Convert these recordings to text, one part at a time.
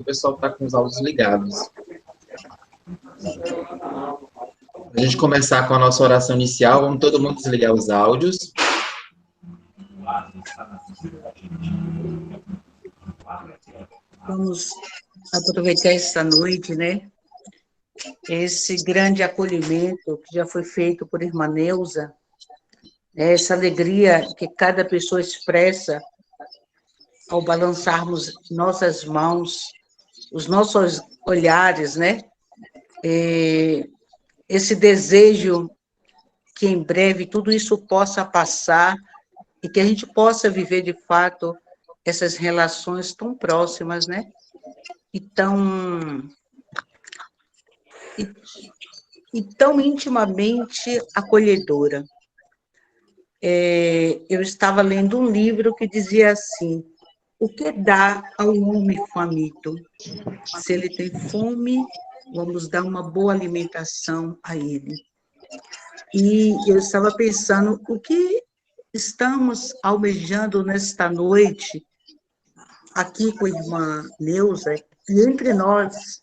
O pessoal está com os áudios ligados. A gente começar com a nossa oração inicial, vamos todo mundo desligar os áudios. Vamos aproveitar essa noite, né? Esse grande acolhimento que já foi feito por irmã Neuza, essa alegria que cada pessoa expressa ao balançarmos nossas mãos, os nossos olhares, né? Esse desejo que em breve tudo isso possa passar e que a gente possa viver de fato essas relações tão próximas, né? E tão intimamente acolhedora. Eu estava lendo um livro que dizia assim: o que dá ao homem faminto? Se ele tem fome, vamos dar uma boa alimentação a ele. E eu estava pensando, o que estamos almejando nesta noite, aqui com a irmã Neuza, e entre nós,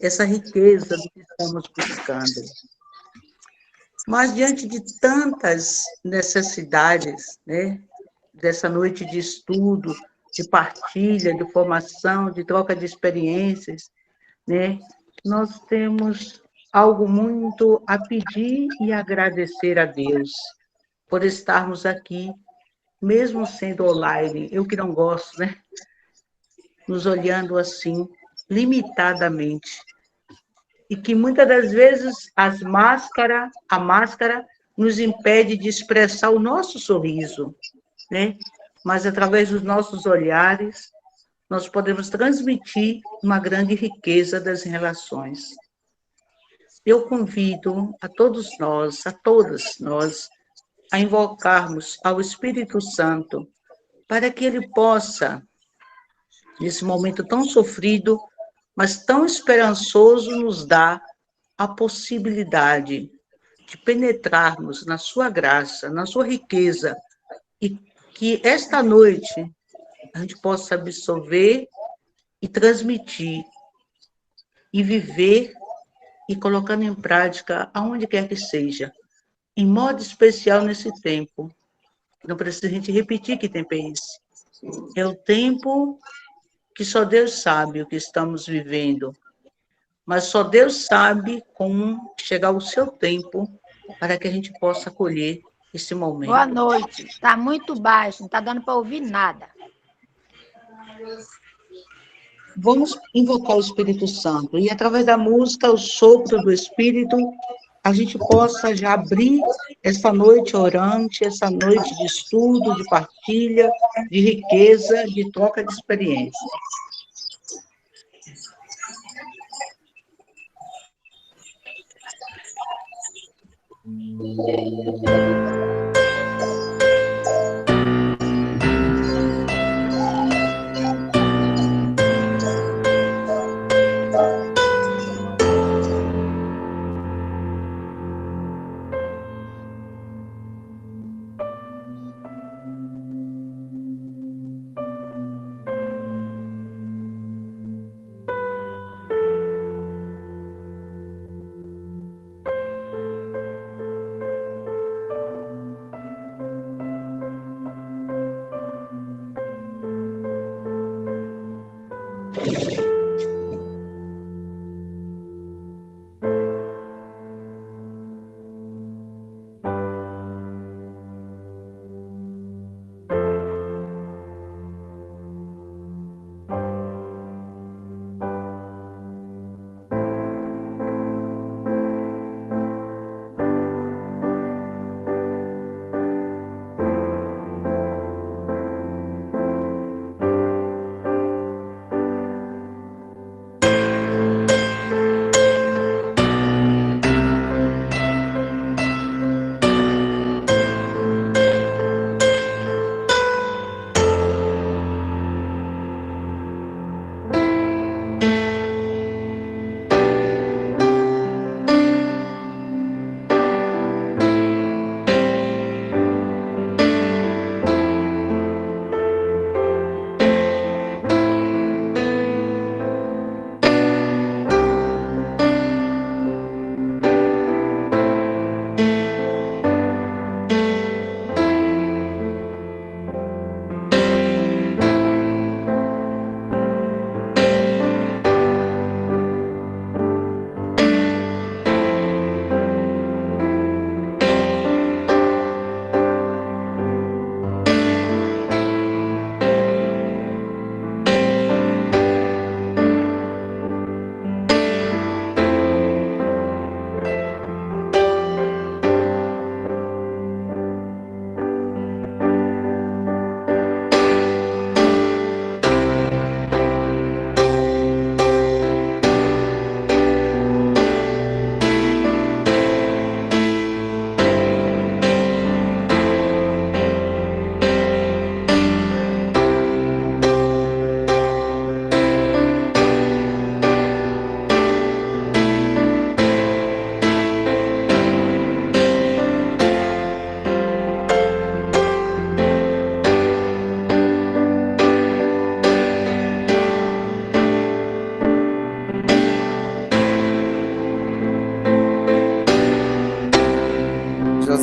essa riqueza do que estamos buscando. Mas, diante de tantas necessidades, né, dessa noite de estudo, de partilha, de formação, de troca de experiências, né, nós temos algo muito a pedir e agradecer a Deus por estarmos aqui, mesmo sendo online, eu que não gosto, né, nos olhando assim, limitadamente. E que muitas das vezes a máscara nos impede de expressar o nosso sorriso, né? Mas através dos nossos olhares, nós podemos transmitir uma grande riqueza das relações. Eu convido a todos nós, a todas nós, a invocarmos ao Espírito Santo para que ele possa, nesse momento tão sofrido, mas tão esperançoso, nos dar a possibilidade de penetrarmos na sua graça, na sua riqueza, e que esta noite a gente possa absorver e transmitir, e viver e colocando em prática aonde quer que seja, em modo especial nesse tempo. Não precisa a gente repetir que tempo é esse. É o tempo que só Deus sabe o que estamos vivendo, mas só Deus sabe como chegar o seu tempo para que a gente possa colher esse momento. Boa noite. Está muito baixo, não está dando para ouvir nada. Vamos invocar o Espírito Santo e, através da música, o sopro do Espírito, a gente possa já abrir essa noite orante, essa noite de estudo, de partilha, de riqueza, de troca de experiência.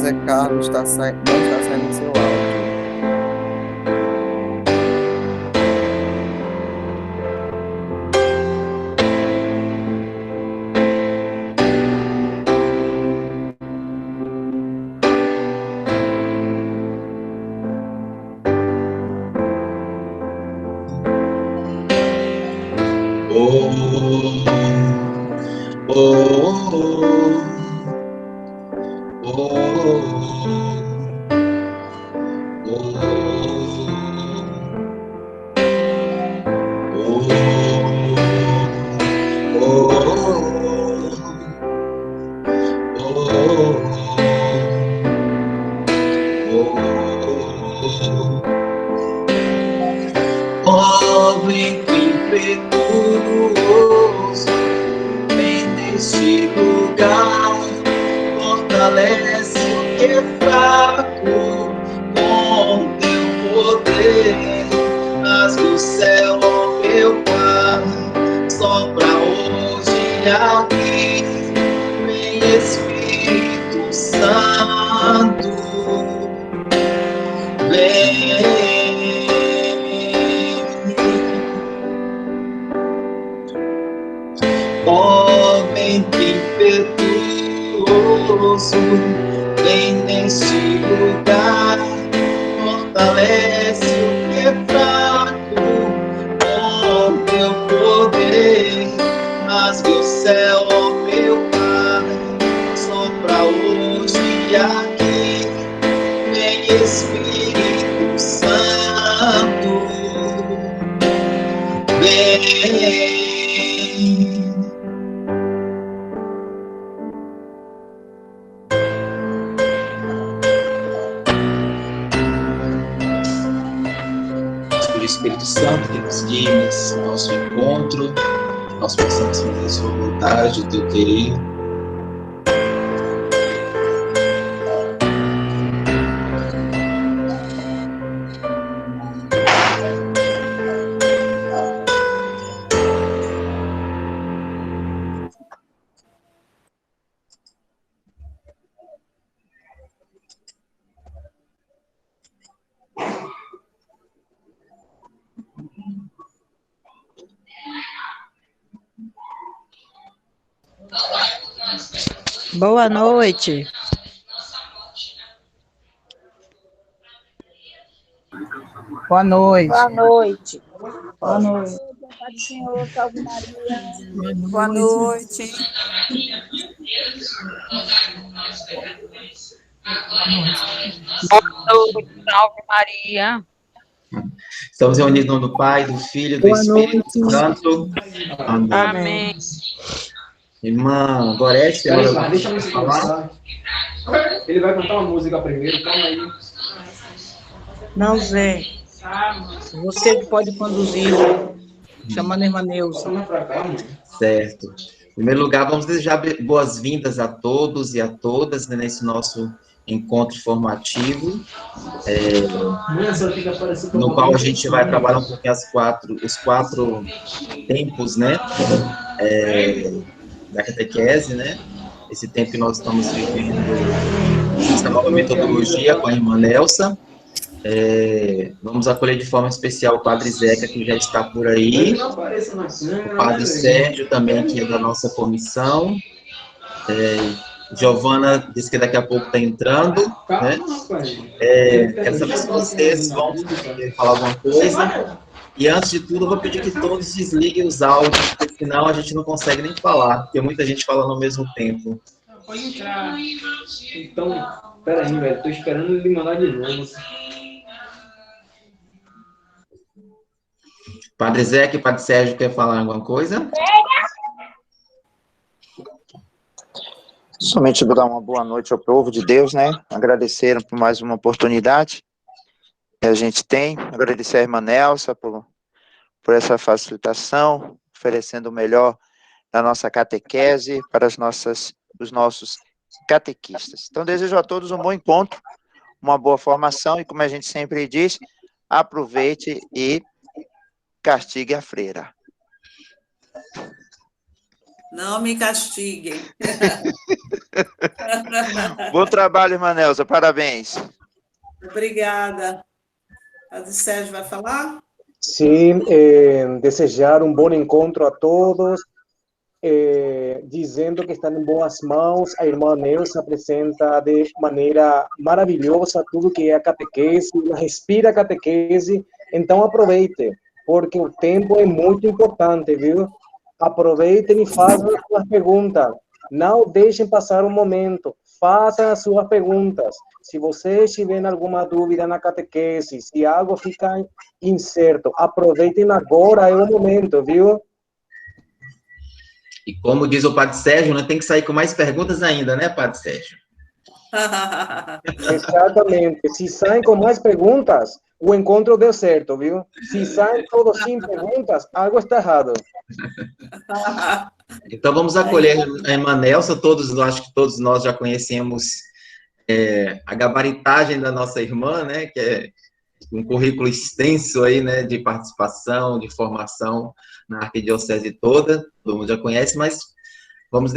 José Carlos não está saindo seu áudio. Pobre impetuoso, vem neste lugar, fortalece o que é fraco com teu poder. Rasga o céu, ó meu Pai, sopra hoje aqui, vem Espírito Santo, vem. Homem impetuoso, vem neste lugar, fortalece o que é fraco com teu poder. Rasgue o céu, ó meu Pai, sopra hoje aqui, vem Espírito Santo, vem. Espírito Santo, que nos guie nesse nosso encontro, nós possamos fazer a sua vontade, o teu querer. Boa noite. Boa noite. Boa noite. Boa noite. Pai do Senhor, salve Maria. Boa noite. Boa noite, salve Maria. Estamos reunidos em nome do Pai, do Filho e do Espírito Santo. Amém. Amém. Irmã Gorete, Deixa eu falar. Ele vai cantar uma música primeiro, calma aí. Não, Zé. Você que pode conduzir, chamando a irmã Neuza. certo. Em primeiro lugar, vamos desejar boas-vindas a todos e a todas, né, nesse nosso encontro formativo, no qual a gente vai trabalhar um pouquinho os quatro tempos, né, da catequese, né, esse tempo que nós estamos vivendo, essa nova metodologia com a irmã Nelsa. Vamos acolher de forma especial o Padre Zeca, que já está por aí, o Padre Sérgio também, que é da nossa comissão, Giovana disse que daqui a pouco está entrando, né? Quero saber se vocês vão falar alguma coisa. E antes de tudo, eu vou pedir que todos desliguem os áudios, porque senão a gente não consegue nem falar, porque muita gente fala no mesmo tempo. Pode entrar. Então, peraí, velho, tô esperando ele mandar de novo. Padre Zeca e Padre Sérgio, quer falar alguma coisa? Somente dar uma boa noite ao povo de Deus, né? Agradecer por mais uma oportunidade que a gente tem. Agradecer a irmã Nelsa por essa facilitação, oferecendo o melhor da nossa catequese para os nossos catequistas. Então, desejo a todos um bom encontro, uma boa formação e, como a gente sempre diz, aproveite e castigue a freira. Não me castiguem. Bom trabalho, irmã Nelsa, parabéns. Obrigada. Padre Sérgio vai falar? Sim, desejar um bom encontro a todos, dizendo que estão em boas mãos. A irmã Neuza apresenta de maneira maravilhosa tudo que é a catequese, ela respira a catequese, então aproveite, porque o tempo é muito importante, viu? Aproveitem e façam as suas perguntas. Não deixem passar um momento. Façam as suas perguntas. Se vocês tiverem alguma dúvida na catequese, se algo fica incerto, aproveitem agora, é o momento, viu? E como diz o Padre Sérgio, né, tem que sair com mais perguntas ainda, né, Padre Sérgio? Exatamente. Se saem com mais perguntas, o encontro deu certo, viu? Se saem todos sem perguntas, algo está errado. Então vamos acolher a irmã Nelsa, acho que todos nós já conhecemos a gabaritagem da nossa irmã, né, que é um currículo extenso aí, né, de participação, de formação na arquidiocese toda, todo mundo já conhece, mas vamos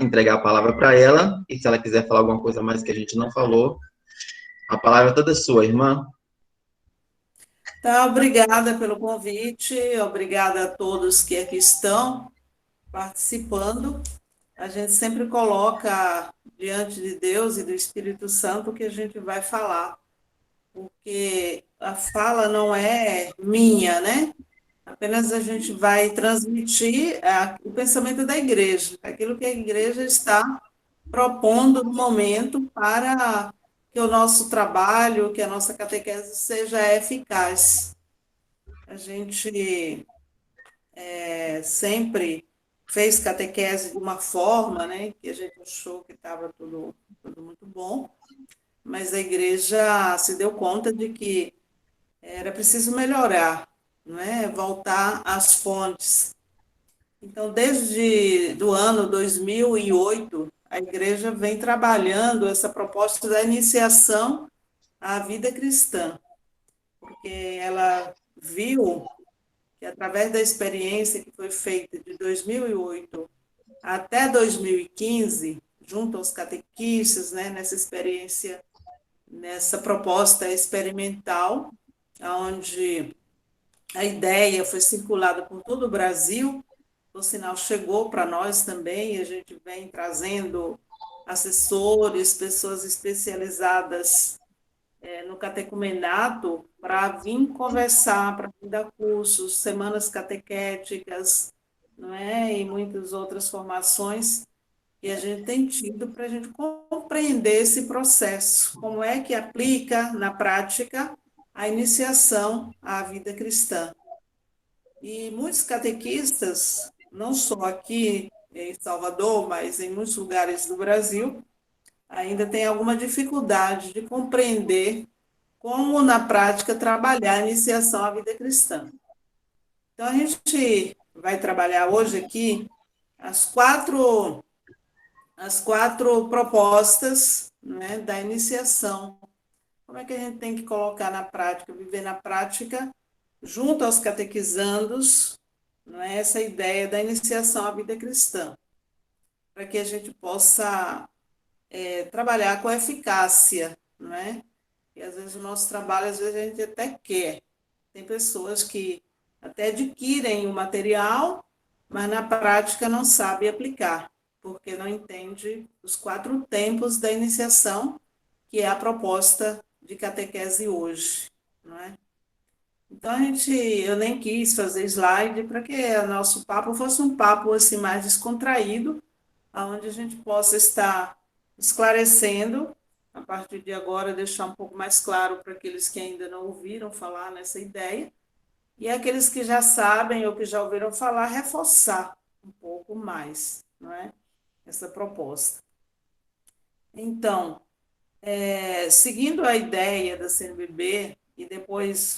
entregar a palavra para ela, e se ela quiser falar alguma coisa mais que a gente não falou, a palavra é toda sua, irmã. Tá, obrigada pelo convite, obrigada a todos que aqui estão participando. A gente sempre coloca diante de Deus e do Espírito Santo o que a gente vai falar, porque a fala não é minha, né? Apenas a gente vai transmitir o pensamento da igreja, aquilo que a igreja está propondo no momento para que o nosso trabalho, que a nossa catequese seja eficaz. A gente sempre fez catequese de uma forma, né, que a gente achou que estava tudo muito bom, mas a igreja se deu conta de que era preciso melhorar, não é? Voltar às fontes. Então, desde do ano 2008, a igreja vem trabalhando essa proposta da iniciação à vida cristã, porque ela viu que, através da experiência que foi feita de 2008 até 2015, junto aos catequistas, né, nessa experiência, nessa proposta experimental, onde a ideia foi circulada por todo o Brasil, o sinal chegou para nós também, e a gente vem trazendo assessores, pessoas especializadas no catecumenato para vir conversar, para vir dar cursos, semanas catequéticas, não é? E muitas outras formações que a gente tem tido para a gente compreender esse processo, como é que aplica na prática a iniciação à vida cristã. E muitos catequistas, não só aqui em Salvador, mas em muitos lugares do Brasil, ainda têm alguma dificuldade de compreender como, na prática, trabalhar a iniciação à vida cristã. Então, a gente vai trabalhar hoje aqui as quatro propostas, né, da iniciação. Como é que a gente tem que colocar na prática, viver na prática, junto aos catequizandos, não é, essa ideia da iniciação à vida cristã, para que a gente possa trabalhar com eficácia, não é? E às vezes o nosso trabalho, às vezes a gente até quer. Tem pessoas que até adquirem o material, mas na prática não sabem aplicar, porque não entende os 4 tempos da iniciação, que é a proposta de catequese hoje, não é? Então, eu nem quis fazer slide para que o nosso papo fosse um papo assim, mais descontraído, onde a gente possa estar esclarecendo, a partir de agora, deixar um pouco mais claro para aqueles que ainda não ouviram falar nessa ideia, e aqueles que já sabem ou que já ouviram falar, reforçar um pouco mais, não é? Essa proposta. Então, seguindo a ideia da CNBB, e depois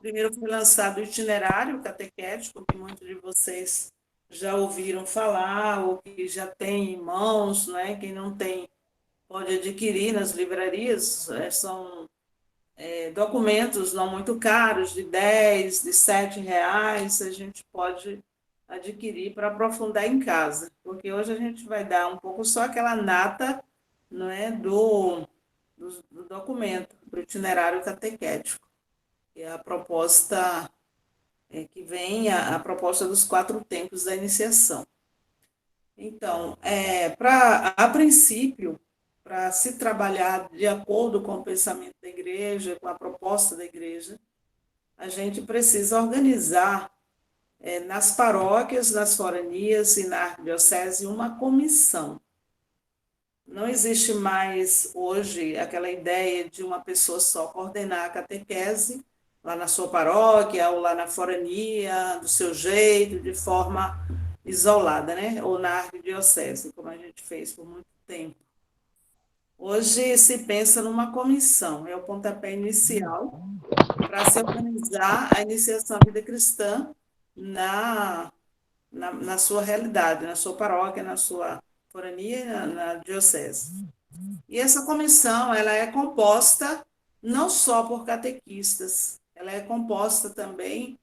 primeiro foi lançado o itinerário catequético, que muitos de vocês já ouviram falar, ou que já tem em mãos, não é? Quem não tem pode adquirir nas livrarias, são documentos não muito caros, de 10, de 7 reais, a gente pode adquirir para aprofundar em casa, porque hoje a gente vai dar um pouco só aquela nata, não é, do documento, do itinerário catequético, que é a proposta que vem, a proposta dos 4 tempos da iniciação. Então, a princípio, para se trabalhar de acordo com o pensamento da igreja, com a proposta da igreja, a gente precisa organizar nas paróquias, nas foranias e na arquidiocese uma comissão. Não existe mais hoje aquela ideia de uma pessoa só coordenar a catequese lá na sua paróquia ou lá na forania, do seu jeito, de forma isolada, né? Ou na arquidiocese, como a gente fez por muito tempo. Hoje se pensa numa comissão, é o pontapé inicial para se organizar a iniciação à vida cristã na sua realidade, na sua paróquia, na sua forania e na diocese. E essa comissão, ela é composta não só por catequistas, ela é composta também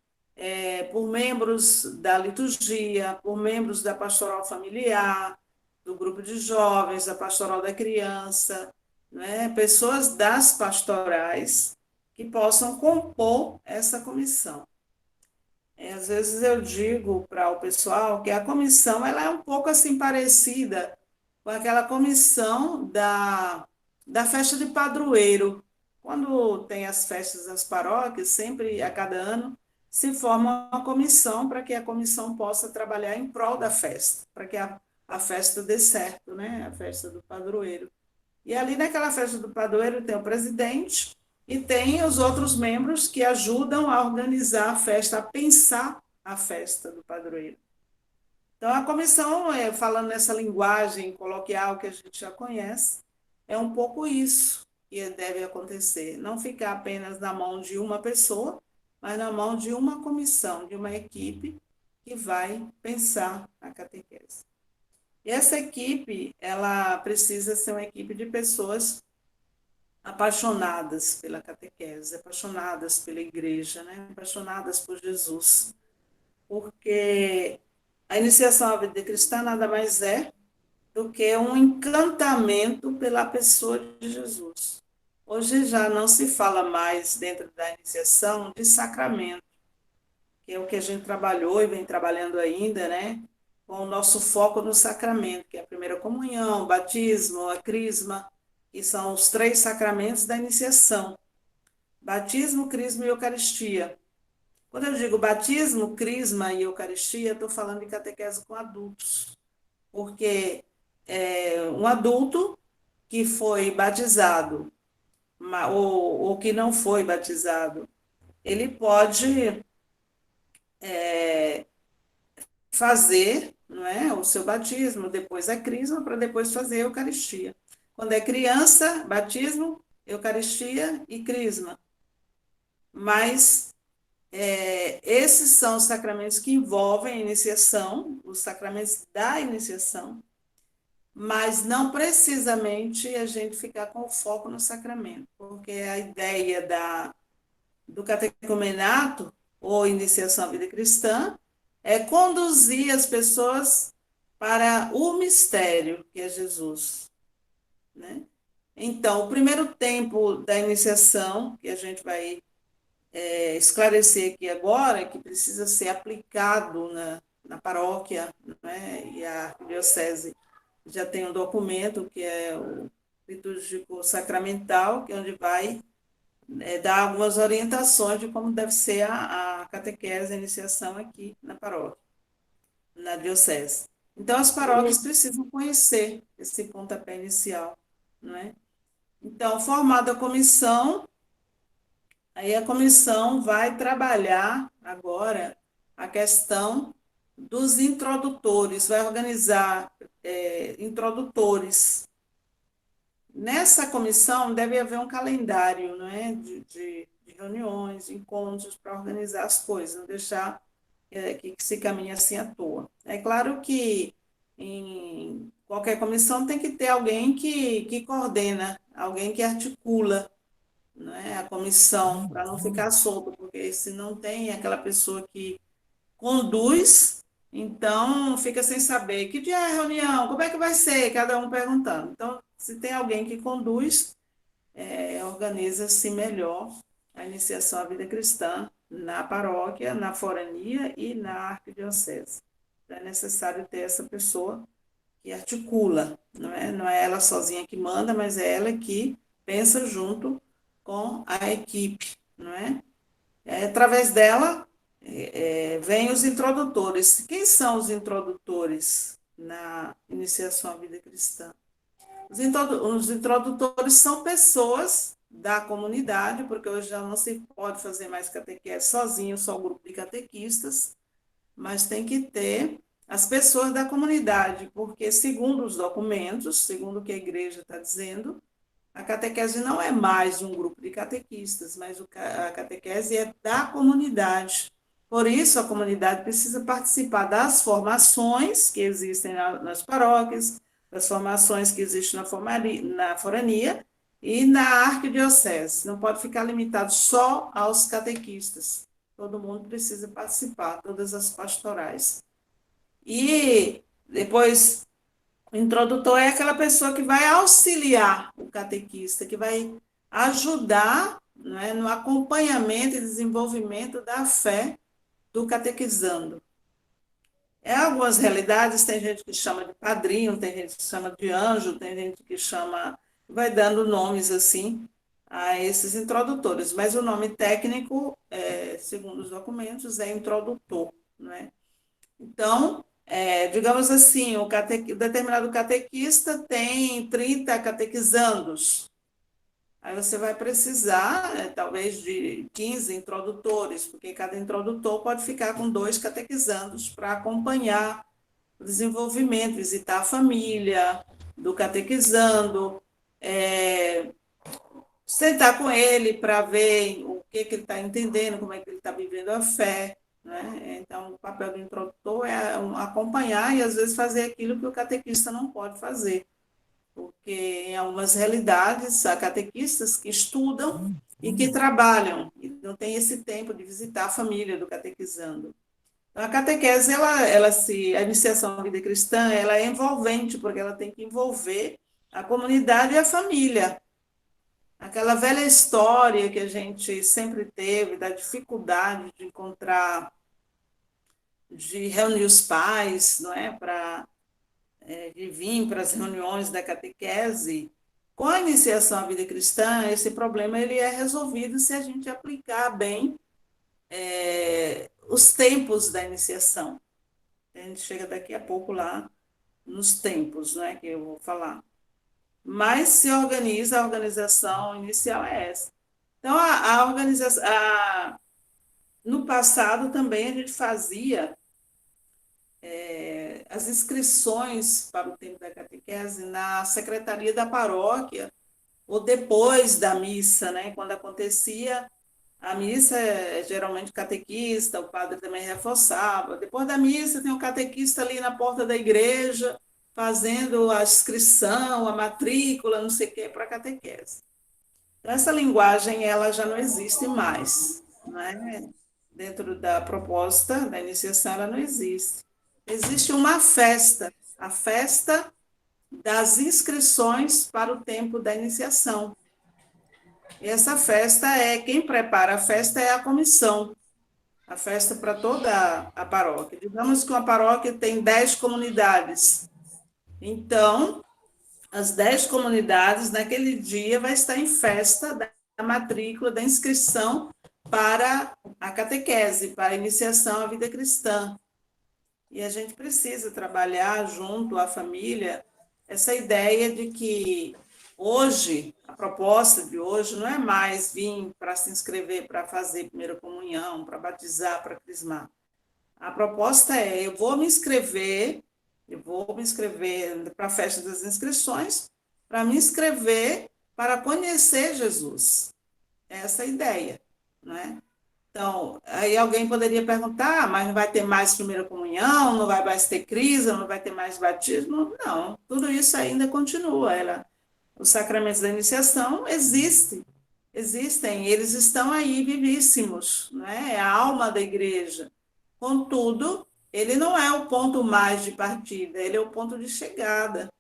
por membros da liturgia, por membros da pastoral familiar, do grupo de jovens, da pastoral da criança, né? Pessoas das pastorais que possam compor essa comissão. Às vezes eu digo para o pessoal que a comissão ela é um pouco assim parecida com aquela comissão da festa de padroeiro. Quando tem as festas das paróquias, sempre a cada ano, se forma uma comissão para que a comissão possa trabalhar em prol da festa, para que a festa dê certo, né? A festa do padroeiro. E ali naquela festa do padroeiro tem o presidente e tem os outros membros que ajudam a organizar a festa, a pensar a festa do padroeiro. Então, a comissão, falando nessa linguagem coloquial que a gente já conhece, é um pouco isso que deve acontecer. Não ficar apenas na mão de uma pessoa, mas na mão de uma comissão, de uma equipe que vai pensar a catequese. E essa equipe, ela precisa ser uma equipe de pessoas apaixonadas pela catequese, apaixonadas pela igreja, né? Apaixonadas por Jesus. Porque a iniciação à vida cristã nada mais é do que um encantamento pela pessoa de Jesus. Hoje já não se fala mais dentro da iniciação de sacramento, que é o que a gente trabalhou e vem trabalhando ainda, né? Com o nosso foco no sacramento, que é a primeira comunhão, o batismo, a crisma, que são os 3 sacramentos da iniciação. Batismo, crisma e eucaristia. Quando eu digo batismo, crisma e eucaristia, estou falando de catequese com adultos, porque um adulto que foi batizado ou que não foi batizado, ele pode fazer, não é, o seu batismo, depois a crisma, para depois fazer a eucaristia. Quando é criança, batismo, eucaristia e crisma. Mas esses são os sacramentos que envolvem a iniciação, os sacramentos da iniciação, mas não precisamente a gente ficar com o foco no sacramento, porque a ideia do catecumenato, ou iniciação à vida cristã, é conduzir as pessoas para o mistério, que é Jesus, né? Então, o primeiro tempo da iniciação, que a gente vai esclarecer aqui agora, que precisa ser aplicado na paróquia, né? E a arquidiocese já tem um documento, que é o litúrgico sacramental, que é onde vai dar algumas orientações de como deve ser a catequese, a iniciação aqui na paróquia, na diocese. Então, as paróquias precisam conhecer esse pontapé inicial, não é? Então, formada a comissão, aí a comissão vai trabalhar agora a questão dos introdutores, vai organizar introdutores. Nessa comissão deve haver um calendário, não é? de reuniões, de encontros para organizar as coisas, não deixar que se caminhe assim à toa. É claro que em qualquer comissão tem que ter alguém que coordena, alguém que articula, não é? A comissão, para não ficar solto, porque se não tem aquela pessoa que conduz, Então, fica sem saber que dia é a reunião, como é que vai ser, cada um perguntando. Então, se tem alguém que conduz, organiza-se melhor a iniciação à vida cristã na paróquia, na forania e na arquidiocese. Então, é necessário ter essa pessoa que articula, não é ela sozinha que manda, mas é ela que pensa junto com a equipe, não é? Através dela, vêm os introdutores. Quem são os introdutores na iniciação à vida cristã? Os introdutores são pessoas da comunidade, porque hoje já não se pode fazer mais catequese sozinho, só o grupo de catequistas, mas tem que ter as pessoas da comunidade, porque segundo os documentos, segundo o que a igreja está dizendo, a catequese não é mais de um grupo de catequistas, mas a catequese é da comunidade. Por isso, a comunidade precisa participar das formações que existem nas paróquias, das formações que existem na forania e na arquidiocese. Não pode ficar limitado só aos catequistas. Todo mundo precisa participar, todas as pastorais. E depois, o introdutor é aquela pessoa que vai auxiliar o catequista, que vai ajudar, né, no acompanhamento e desenvolvimento da fé do catequizando. Algumas realidades, tem gente que chama de padrinho, tem gente que chama de anjo, tem gente que chama, vai dando nomes assim a esses introdutores, mas o nome técnico, segundo os documentos, é introdutor, não é? Então, digamos assim, o determinado catequista tem 30 catequizandos. Aí você vai precisar, talvez, de 15 introdutores, porque cada introdutor pode ficar com 2 catequizandos para acompanhar o desenvolvimento, visitar a família do catequizando, sentar com ele para ver o que ele está entendendo, como é que ele está vivendo a fé, né? Então, o papel do introdutor é acompanhar e, às vezes, fazer aquilo que o catequista não pode fazer. Porque em algumas realidades há catequistas que estudam e que trabalham, e não tem esse tempo de visitar a família do catequizando. Então, a catequese, a iniciação à vida cristã, ela é envolvente, porque ela tem que envolver a comunidade e a família. Aquela velha história que a gente sempre teve, da dificuldade de encontrar, de reunir os pais, não é, de vir para as reuniões da catequese, com a iniciação à vida cristã, esse problema ele é resolvido se a gente aplicar bem os tempos da iniciação. A gente chega daqui a pouco lá nos tempos, né, que eu vou falar. Mas se organiza, a organização inicial é essa. Então, a organização... no passado também a gente fazia as inscrições para o tempo da catequese na secretaria da paróquia, ou depois da missa, né? Quando acontecia a missa, geralmente catequista, o padre também reforçava. Depois da missa, tem o catequista ali na porta da igreja, fazendo a inscrição, a matrícula, não sei o quê, para a catequese. Então, essa linguagem ela já não existe mais, né? Dentro da proposta da iniciação, ela não existe. Existe uma festa, a festa das inscrições para o tempo da iniciação. E essa festa quem prepara a festa é a comissão, a festa para toda a paróquia. Digamos que uma paróquia tem 10 comunidades. Então, as 10 comunidades, naquele dia, vai estar em festa da matrícula, da inscrição para a catequese, para a iniciação à vida cristã. E a gente precisa trabalhar junto à família essa ideia de que hoje, a proposta de hoje não é mais vir para se inscrever, para fazer primeira comunhão, para batizar, para crismar. A proposta eu vou me inscrever para a festa das inscrições, para me inscrever para conhecer Jesus. Essa é a ideia, não é? Então, aí alguém poderia perguntar, mas não vai ter mais primeira comunhão, não vai mais ter crisma, não vai ter mais batismo? Não, tudo isso ainda continua. Os sacramentos da iniciação existem, eles estão aí vivíssimos, não é? É a alma da igreja. Contudo, ele não é o ponto mais de partida, ele é o ponto de chegada.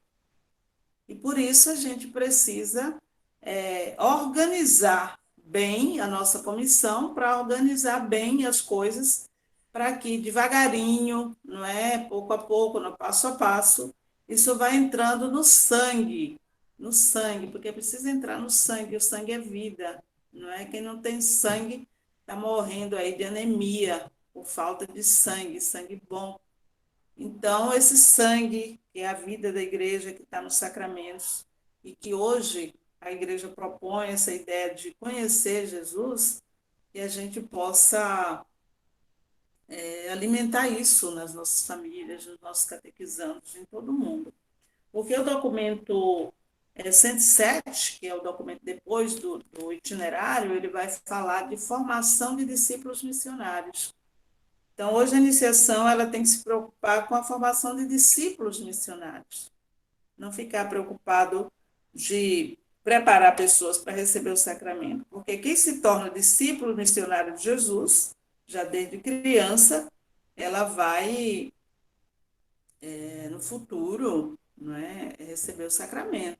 E por isso a gente precisa organizar bem a nossa comissão, para organizar bem as coisas, para que devagarinho, não é, pouco a pouco, no passo a passo, isso vai entrando no sangue, porque precisa entrar no sangue, o sangue é vida, não é? Quem não tem sangue está morrendo aí de anemia, por falta de sangue, sangue bom. Então, esse sangue, que é a vida da igreja, que está nos sacramentos, e que hoje a igreja propõe essa ideia de conhecer Jesus, e a gente possa alimentar isso nas nossas famílias, nos nossos catequizandos, em todo mundo. Porque o documento 107, que é o documento depois do itinerário, ele vai falar de formação de discípulos missionários. Então, hoje a iniciação ela tem que se preocupar com a formação de discípulos missionários. Não ficar preocupado de preparar pessoas para receber o sacramento. Porque quem se torna discípulo missionário de Jesus, já desde criança, ela vai, no futuro, não é, receber o sacramento.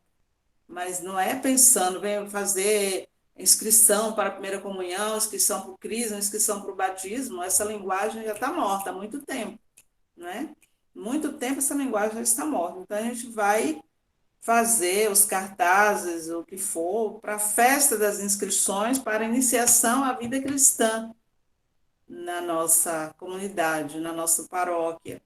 Mas não é pensando, vem fazer inscrição para a primeira comunhão, inscrição para o crisma, inscrição para o batismo, essa linguagem já está morta há muito tempo, né? Muito tempo essa linguagem já está morta. Então, a gente vai fazer os cartazes, o que for, para a festa das inscrições, para a iniciação à vida cristã na nossa comunidade, na nossa paróquia.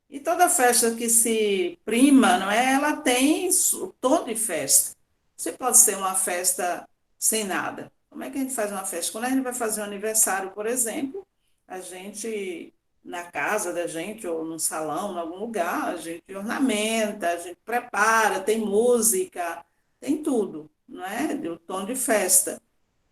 E toda festa que se prima, não é? Ela tem o tom de festa. Você pode ser uma festa sem nada. Como é que a gente faz uma festa? Quando a gente vai fazer um aniversário, por exemplo, a gente, na casa da gente, ou no salão, em algum lugar, a gente ornamenta, a gente prepara, tem música, tem tudo, não é? O tom de festa.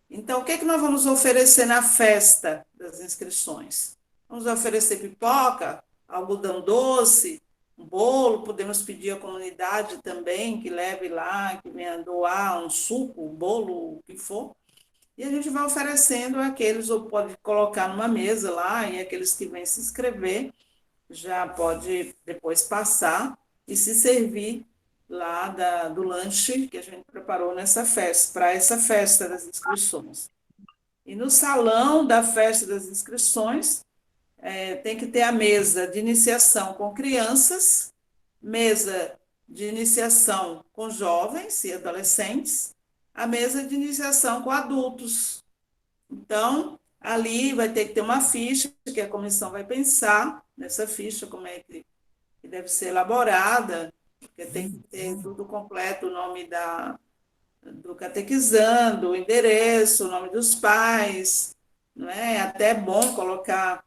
Então, o que é que nós vamos oferecer na festa das inscrições? Vamos oferecer pipoca, algodão doce, um bolo, podemos pedir à comunidade também que leve lá, que venha doar um suco, um bolo, o que for. E a gente vai oferecendo àqueles, ou pode colocar numa mesa lá, e aqueles que vêm se inscrever, já pode depois passar e se servir lá do lanche que a gente preparou nessa festa, para essa festa das inscrições. E no salão da festa das inscrições, tem que ter a mesa de iniciação com crianças, mesa de iniciação com jovens e adolescentes, a mesa de iniciação com adultos. Então, ali vai ter que ter uma ficha, que a comissão vai pensar nessa ficha, como é que deve ser elaborada, porque tem que ter tudo completo, o nome do catequizando, o endereço, o nome dos pais, não é? Até é bom colocar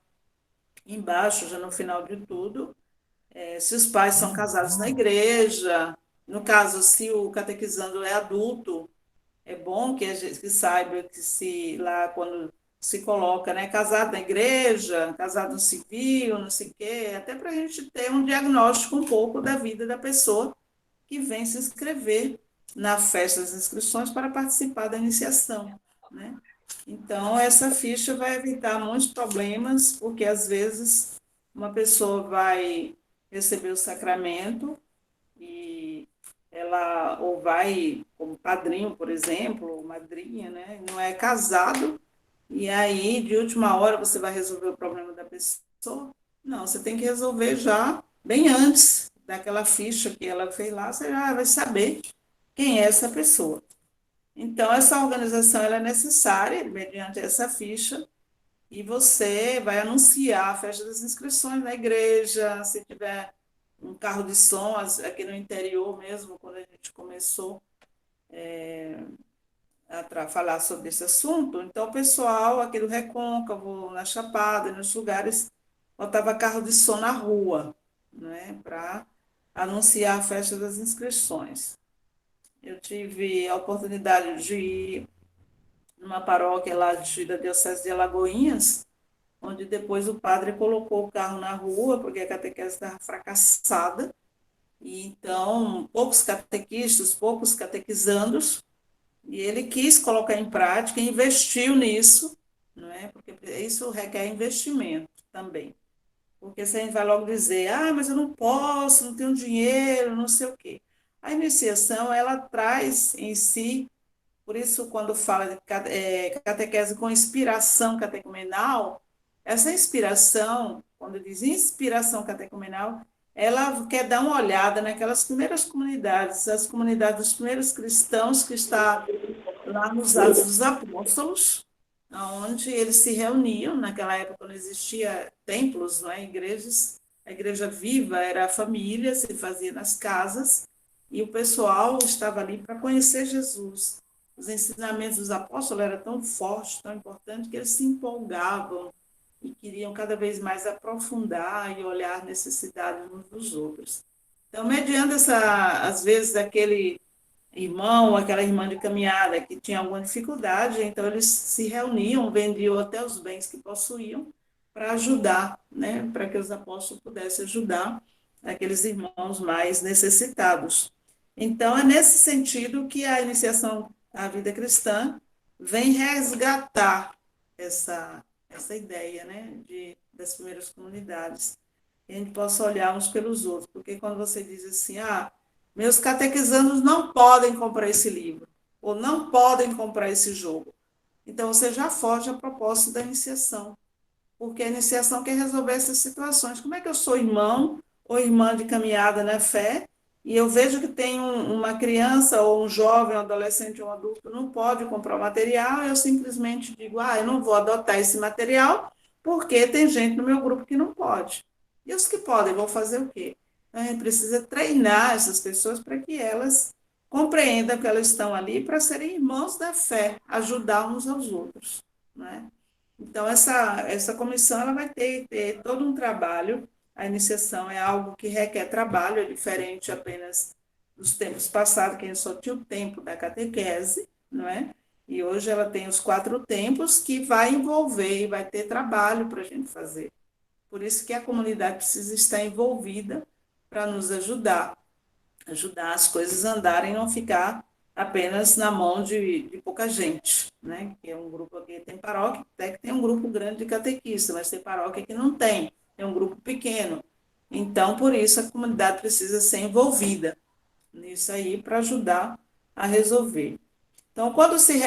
embaixo, já no final de tudo, se os pais são casados na igreja, no caso, se o catequizando é adulto, é bom que a gente saiba que se lá, quando se coloca, né, casado na igreja, casado no civil, não sei o quê, até para a gente ter um diagnóstico um pouco da vida da pessoa que vem se inscrever na festa das inscrições para participar da iniciação, né? Então, essa ficha vai evitar muitos problemas, porque às vezes uma pessoa vai receber o sacramento e ela ou vai como padrinho, por exemplo, ou madrinha, né? Não é casado, e aí de última hora você vai resolver o problema da pessoa. Não, você tem que resolver já bem antes daquela ficha que ela fez lá, você já vai saber quem é essa pessoa. Então, essa organização ela é necessária, mediante essa ficha, e você vai anunciar a festa das inscrições na igreja, se tiver um carro de som, aqui no interior mesmo, quando a gente começou a falar sobre esse assunto, então o pessoal aqui do Recôncavo, na Chapada, nos lugares, botava carro de som na rua, né, para anunciar a festa das inscrições. Eu tive a oportunidade de ir numa paróquia lá da Diocese de Alagoinhas, onde depois o padre colocou o carro na rua, porque a catequese estava fracassada, e então poucos catequistas, poucos catequizandos, e ele quis colocar em prática, investiu nisso, não é? Porque isso requer investimento também. Porque se a gente vai logo dizer, ah, mas eu não posso, não tenho dinheiro, não sei o quê. A iniciação, ela traz em si, por isso, quando fala de catequese com inspiração catecumenal, essa inspiração, quando diz inspiração catecumenal, ela quer dar uma olhada naquelas primeiras comunidades, as comunidades dos primeiros cristãos que está lá nos Atos dos Apóstolos, onde eles se reuniam, naquela época não existia templos, não é? Igrejas, a igreja viva era a família, se fazia nas casas, e o pessoal estava ali para conhecer Jesus. Os ensinamentos dos apóstolos eram tão fortes, tão importantes, que eles se empolgavam e queriam cada vez mais aprofundar e olhar necessidades uns dos outros. Então, mediante às vezes, aquele irmão ou aquela irmã de caminhada que tinha alguma dificuldade, então eles se reuniam, vendiam até os bens que possuíam para ajudar, né, para que os apóstolos pudessem ajudar aqueles irmãos mais necessitados. Então, é nesse sentido que a iniciação à vida cristã vem resgatar essa ideia, né, das primeiras comunidades. Que a gente possa olhar uns pelos outros, porque quando você diz assim, meus catequizandos não podem comprar esse livro, ou não podem comprar esse jogo, então você já foge a propósito da iniciação, porque a iniciação quer resolver essas situações. Como é que eu sou irmão ou irmã de caminhada na fé, e eu vejo que tem uma criança, ou um jovem, um adolescente, ou um adulto, não pode comprar o material, eu simplesmente digo, eu não vou adotar esse material, porque tem gente no meu grupo que não pode. E os que podem, vão fazer o quê? Então, a gente precisa treinar essas pessoas para que elas compreendam que elas estão ali para serem irmãos da fé, ajudar uns aos outros, né? Então, essa comissão ela vai ter todo um trabalho. A iniciação é algo que requer trabalho, é diferente apenas dos tempos passados, que a gente só tinha o tempo da catequese, não é? E hoje ela tem os 4 tempos que vai envolver e vai ter trabalho para a gente fazer. Por isso que a comunidade precisa estar envolvida para nos ajudar as coisas a andarem e não ficar apenas na mão de pouca gente, né? Que é um grupo aqui, tem paróquia, até que tem um grupo grande de catequistas, mas tem paróquia que não tem um grupo pequeno. Então, por isso, a comunidade precisa ser envolvida nisso aí para ajudar a resolver. Então, quando se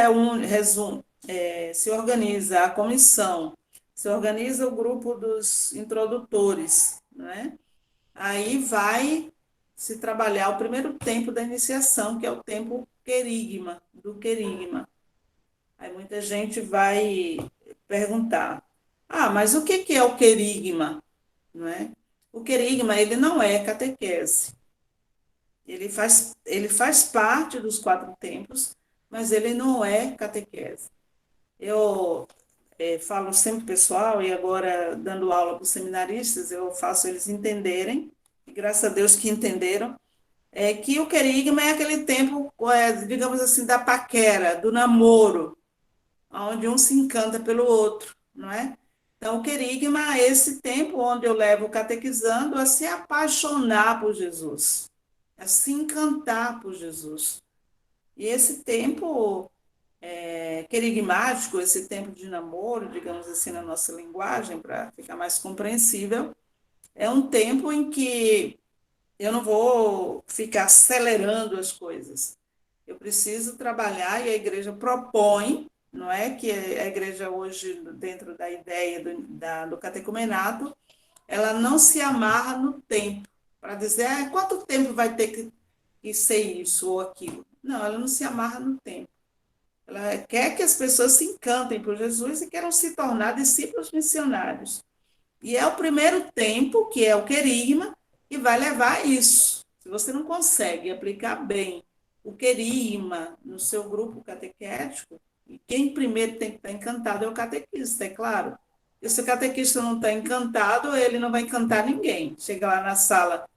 se organiza a comissão, se organiza o grupo dos introdutores, né? Aí vai se trabalhar o primeiro tempo da iniciação, que é o tempo querigma, do querigma. Aí muita gente vai perguntar, mas o que é o querigma? Não é? O querigma, ele não é catequese. Ele faz parte dos 4 tempos, mas ele não é catequese. Eu falo sempre pessoal, e agora dando aula para os seminaristas, eu faço eles entenderem, e graças a Deus que entenderam, que o querigma é aquele tempo, digamos assim, da paquera, do namoro, onde um se encanta pelo outro, não é? Então, o querigma é esse tempo onde eu levo o catequizando a se apaixonar por Jesus, a se encantar por Jesus. E esse tempo querigmático, esse tempo de namoro, digamos assim, na nossa linguagem, para ficar mais compreensível, é um tempo em que eu não vou ficar acelerando as coisas. Eu preciso trabalhar, e a igreja propõe, não é? Que a igreja hoje, dentro da ideia do catecumenato, ela não se amarra no tempo, para dizer quanto tempo vai ter que ser isso ou aquilo. Não, ela não se amarra no tempo. Ela quer que as pessoas se encantem por Jesus e queiram se tornar discípulos missionários. E é o primeiro tempo, que é o querigma, que vai levar a isso. Se você não consegue aplicar bem o querigma no seu grupo catequético, e quem primeiro tem que estar encantado é o catequista, é claro. E se o catequista não está encantado, ele não vai encantar ninguém. Chega lá na sala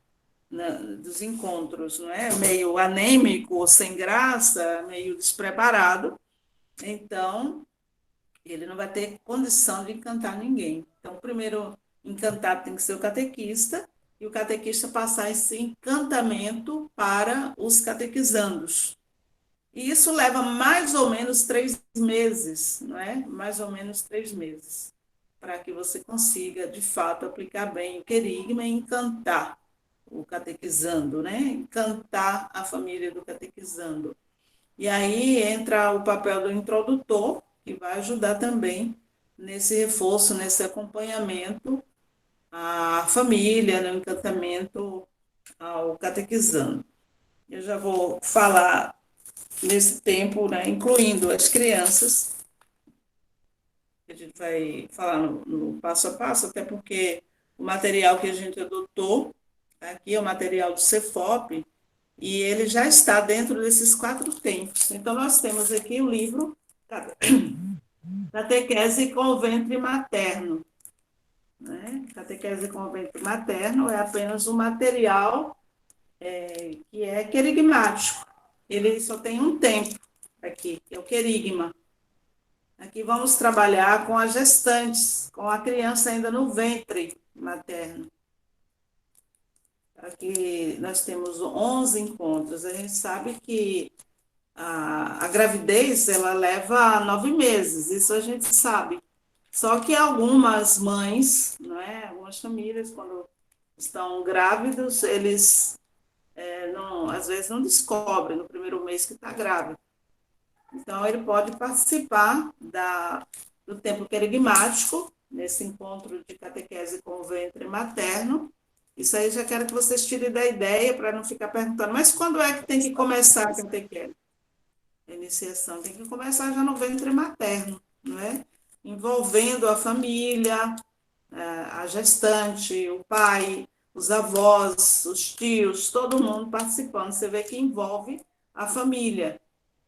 dos encontros, não é? Meio anêmico, ou sem graça, meio despreparado, então ele não vai ter condição de encantar ninguém. Então, o primeiro encantado tem que ser o catequista, e o catequista passar esse encantamento para os catequizandos. E isso leva mais ou menos 3 meses, não é? Mais ou menos 3 meses. para que você consiga, de fato, aplicar bem o querigma e encantar o catequizando, né? Encantar a família do catequizando. E aí entra o papel do introdutor, que vai ajudar também nesse reforço, nesse acompanhamento à família, no encantamento ao catequizando. Eu já vou falar nesse tempo, né, incluindo as crianças, que a gente vai falar no passo a passo, até porque o material que a gente adotou aqui é o material do Cefop, e ele já está dentro desses 4 tempos. Então, nós temos aqui o livro Catequese com o Ventre Materno. Né? Catequese com o Ventre Materno é apenas um material que é querigmático. Ele só tem um tempo aqui, que é o querigma. Aqui vamos trabalhar com as gestantes, com a criança ainda no ventre materno. Aqui nós temos 11 encontros. A gente sabe que a gravidez ela leva 9 meses, isso a gente sabe. Só que algumas mães, não é? Algumas famílias, quando estão grávidos, eles às vezes não descobrem no primeiro mês que está grávida. Então, ele pode participar do tempo querigmático, nesse encontro de catequese com o ventre materno. Isso aí já quero que vocês tirem da ideia, para não ficar perguntando, mas quando é que tem que começar a catequese? A iniciação tem que começar já no ventre materno, não é? Envolvendo a família, a gestante, o pai, os avós, os tios, todo mundo participando. Você vê que envolve a família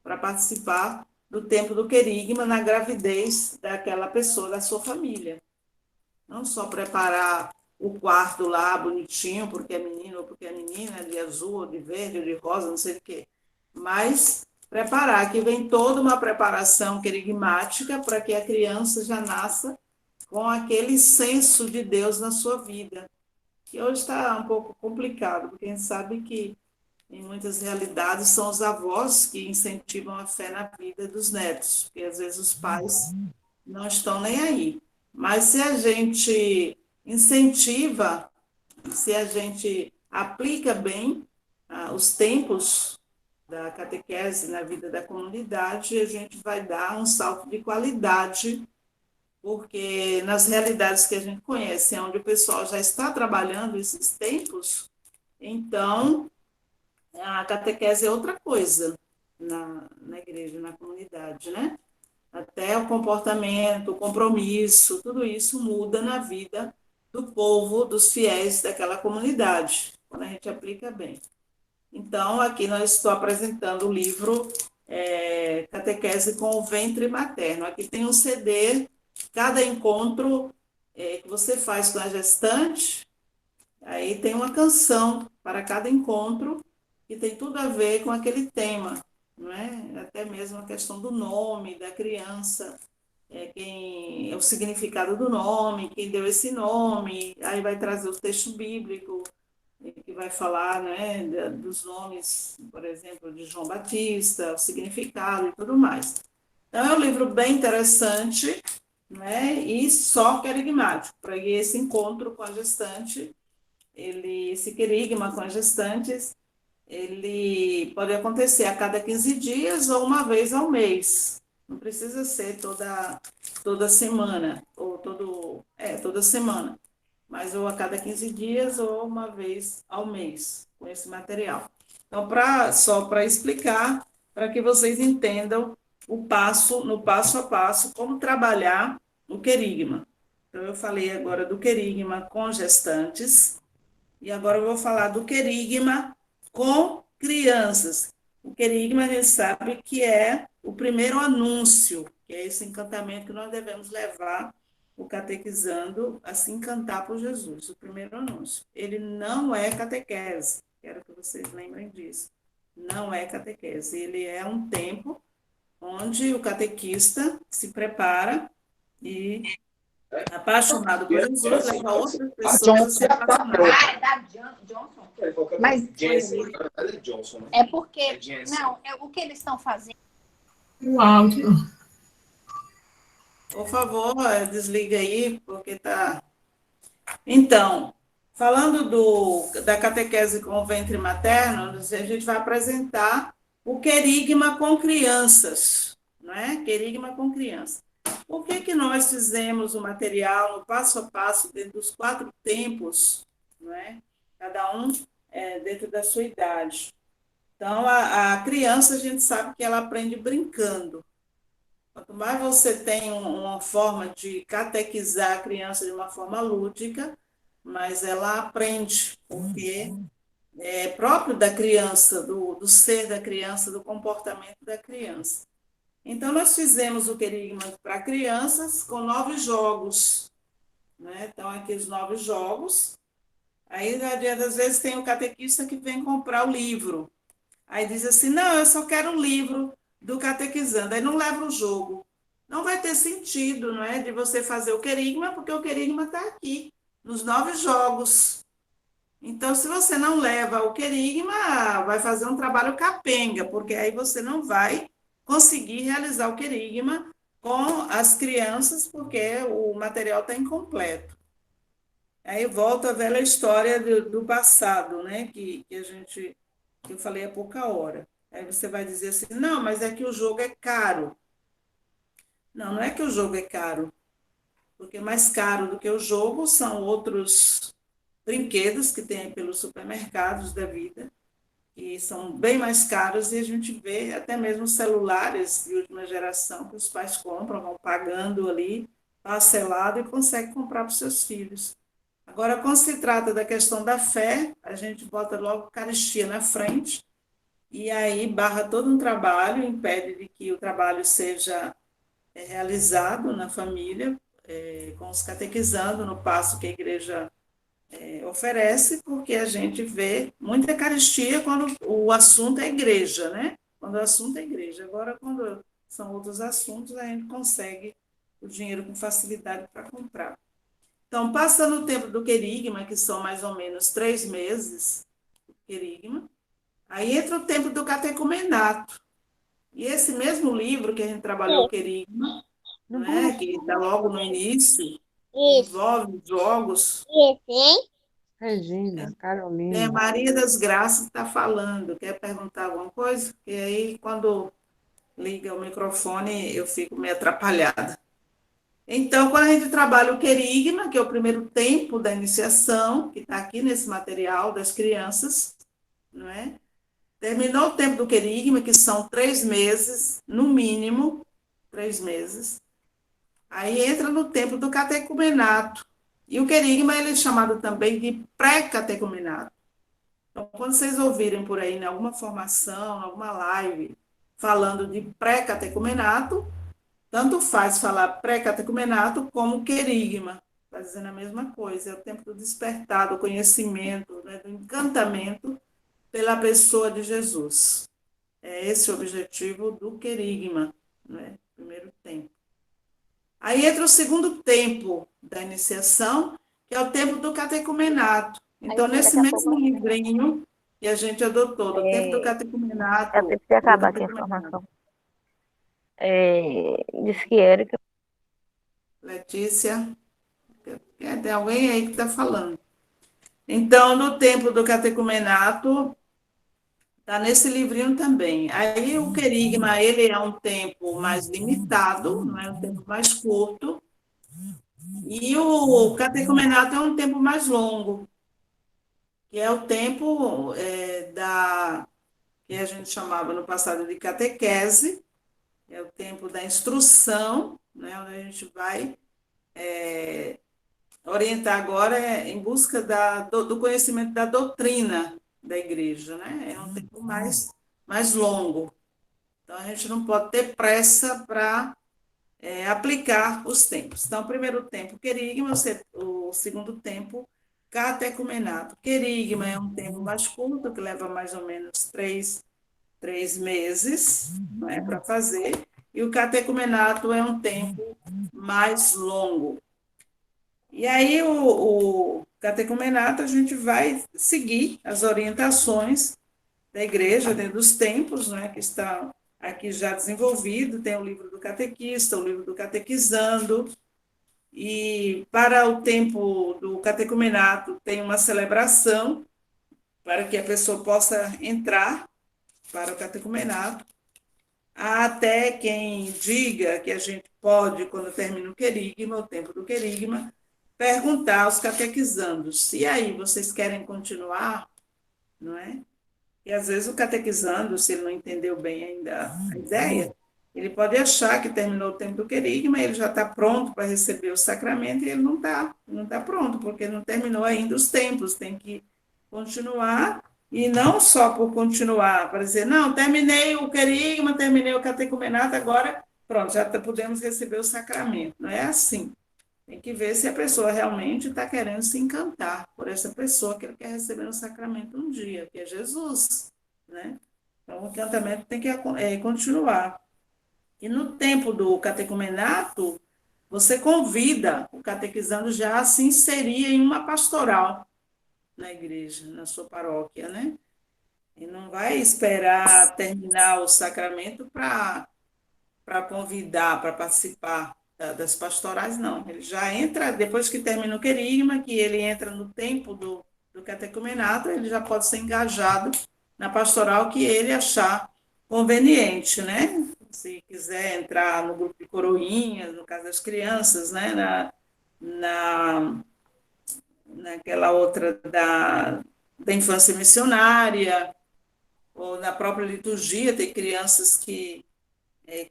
para participar do tempo do querigma na gravidez daquela pessoa, da sua família. Não só preparar o quarto lá bonitinho, porque é menino ou porque é menina, de azul, ou de verde, ou de rosa, não sei o quê, mas preparar, que vem toda uma preparação querigmática para que a criança já nasça com aquele senso de Deus na sua vida, que hoje está um pouco complicado, porque a gente sabe que em muitas realidades são os avós que incentivam a fé na vida dos netos, porque às vezes os pais não estão nem aí. Mas se a gente incentiva, se a gente aplica bem os tempos da catequese na vida da comunidade, a gente vai dar um salto de qualidade, porque nas realidades que a gente conhece, onde o pessoal já está trabalhando esses tempos, então a catequese é outra coisa na igreja, na comunidade, né? Até o comportamento, o compromisso, tudo isso muda na vida do povo, dos fiéis daquela comunidade, quando a gente aplica bem. Então, aqui nós estou apresentando o livro Catequese com o Ventre Materno. Aqui tem um CD, cada encontro que você faz com a gestante, aí tem uma canção para cada encontro, que tem tudo a ver com aquele tema, não é? Até mesmo a questão do nome da criança, o significado do nome, quem deu esse nome, aí vai trazer o texto bíblico, que vai falar, né, dos nomes, por exemplo, de João Batista, o significado e tudo mais. Então, é um livro bem interessante, né, e só querigmático, para esse encontro com a gestante, esse querigma com as gestantes, ele pode acontecer a cada 15 dias ou uma vez ao mês. Não precisa ser toda semana, ou toda semana, mas ou a cada 15 dias ou uma vez ao mês, com esse material. Então, só para explicar, para que vocês entendam no passo a passo, como trabalhar o querigma. Então, eu falei agora do querigma com gestantes, e agora eu vou falar do querigma com crianças. O querigma, a gente sabe que é o primeiro anúncio, que é esse encantamento que nós devemos levar o catequizando a se encantar por Jesus, o primeiro anúncio. Ele não é catequese, quero que vocês lembrem disso. Não é catequese, ele é um tempo onde o catequista se prepara e, apaixonado por Jesus, leva outras pessoas a se apaixonar. Mas é porque, não, o que eles estão fazendo. O áudio. Por favor, desliga aí, porque tá. Então, falando da catequese com o ventre materno, a gente vai apresentar o querigma com crianças, não é? Querigma com crianças. Por que nós fizemos o material no passo a passo, dentro dos 4 tempos, não é? Cada um dentro da sua idade. Então, a criança, a gente sabe que ela aprende brincando. Quanto mais você tem uma forma de catequizar a criança de uma forma lúdica, mais ela aprende, porque é próprio da criança, do ser da criança, do comportamento da criança. Então, nós fizemos o querigma para crianças com 9 jogos. Né? Então, aqui os 9 jogos. Aí, às vezes, tem o catequista que vem comprar o livro. Aí diz assim, não, eu só quero o livro do catequizando. Aí não leva o jogo. Não vai ter sentido, não é, de você fazer o querigma, porque o querigma está aqui, nos 9 jogos. Então, se você não leva o querigma, vai fazer um trabalho capenga, porque aí você não vai conseguir realizar o querigma com as crianças, porque o material está incompleto. Aí volta a velha história do passado, né, que eu falei há pouca hora. Aí você vai dizer assim, não, mas é que o jogo é caro. Não, não é que o jogo é caro, porque mais caro do que o jogo são outros brinquedos que tem pelos supermercados da vida, que são bem mais caros, e a gente vê até mesmo celulares de última geração que os pais compram, vão pagando ali, parcelado, e conseguem comprar para os seus filhos. Agora, quando se trata da questão da fé, a gente bota logo a Eucaristia na frente, e aí barra todo um trabalho, impede de que o trabalho seja realizado na família, com os catequizando no passo que a igreja oferece, porque a gente vê muita Eucaristia quando o assunto é igreja, né? Quando o assunto é igreja. Agora, quando são outros assuntos, a gente consegue o dinheiro com facilidade para comprar. Então, passando o tempo do querigma, que são mais ou menos 3 meses, querigma, aí entra o tempo do catecumenato. E esse mesmo livro que a gente trabalhou, o querigma, não é? Que está logo no início, envolve jogos. Regina, Tem a Carolina. Maria das Graças que está falando. Quer perguntar alguma coisa? Porque aí, quando liga o microfone, eu fico meio atrapalhada. Então, quando a gente trabalha o querigma, que é o primeiro tempo da iniciação, que está aqui nesse material das crianças, não é? Terminou o tempo do querigma, que são 3 meses, no mínimo, 3 meses. Aí entra no tempo do catecumenato. E o querigma ele é chamado também de pré-catecumenato. Então, quando vocês ouvirem por aí, em alguma formação, em alguma live, falando de pré-catecumenato, tanto faz falar pré-catecumenato como querigma. Está dizendo a mesma coisa. É o tempo do despertar, do conhecimento, né, do encantamento pela pessoa de Jesus. É esse o objetivo do querigma, né? Primeiro tempo. Aí entra o segundo tempo da iniciação, que é o tempo do catecumenato. Então, nesse mesmo livrinho que a gente adotou, do tempo do catecumenato. Eu preciso acabar aqui a informação. Disse que Érica. Letícia, tem alguém aí que está falando. Então, no tempo do catecumenato, está nesse livrinho também. Aí o querigma, ele é um tempo mais limitado, não é um tempo mais curto, e o catecumenato é um tempo mais longo, que é o tempo que a gente chamava no passado de catequese, é o tempo da instrução, né, onde a gente vai orientar agora em busca do conhecimento da doutrina da igreja, né? É um tempo mais longo. Então, a gente não pode ter pressa para aplicar os tempos. Então, o primeiro tempo, querigma, o segundo tempo, catecumenato. Querigma é um tempo mais curto, que leva mais ou menos 3 meses, né, para fazer, e o catecumenato é um tempo mais longo. E aí, o catecumenato, a gente vai seguir as orientações da igreja, dentro dos tempos, né, que estão aqui já desenvolvido, tem o livro do catequista, o livro do catequizando, e para o tempo do catecumenato tem uma celebração para que a pessoa possa entrar para o catecumenato. Há até quem diga que a gente pode, quando termina o querigma, o tempo do querigma, perguntar aos catequizandos, e aí, vocês querem continuar? Não é? E às vezes o catequizando, se ele não entendeu bem ainda a ideia, ele pode achar que terminou o tempo do querigma, ele já está pronto para receber o sacramento, e ele não tá pronto, porque não terminou ainda os tempos, tem que continuar, e não só por continuar, para dizer, não, terminei o querigma, terminei o catecumenato, agora, pronto, já podemos receber o sacramento. Não é assim. Tem que ver se a pessoa realmente está querendo se encantar por essa pessoa que ele quer receber no sacramento um dia, que é Jesus, né? Então, o encantamento tem que continuar. E no tempo do catecumenato, você convida o catequizando já a se inserir em uma pastoral na igreja, na sua paróquia, né? E não vai esperar terminar o sacramento para convidar, para participar das pastorais, não. Ele já entra, depois que termina o querigma, que ele entra no tempo do catecumenato, ele já pode ser engajado na pastoral que ele achar conveniente, né? Se quiser entrar no grupo de coroinhas, no caso das crianças, né? Naquela outra da infância missionária, ou na própria liturgia, tem crianças que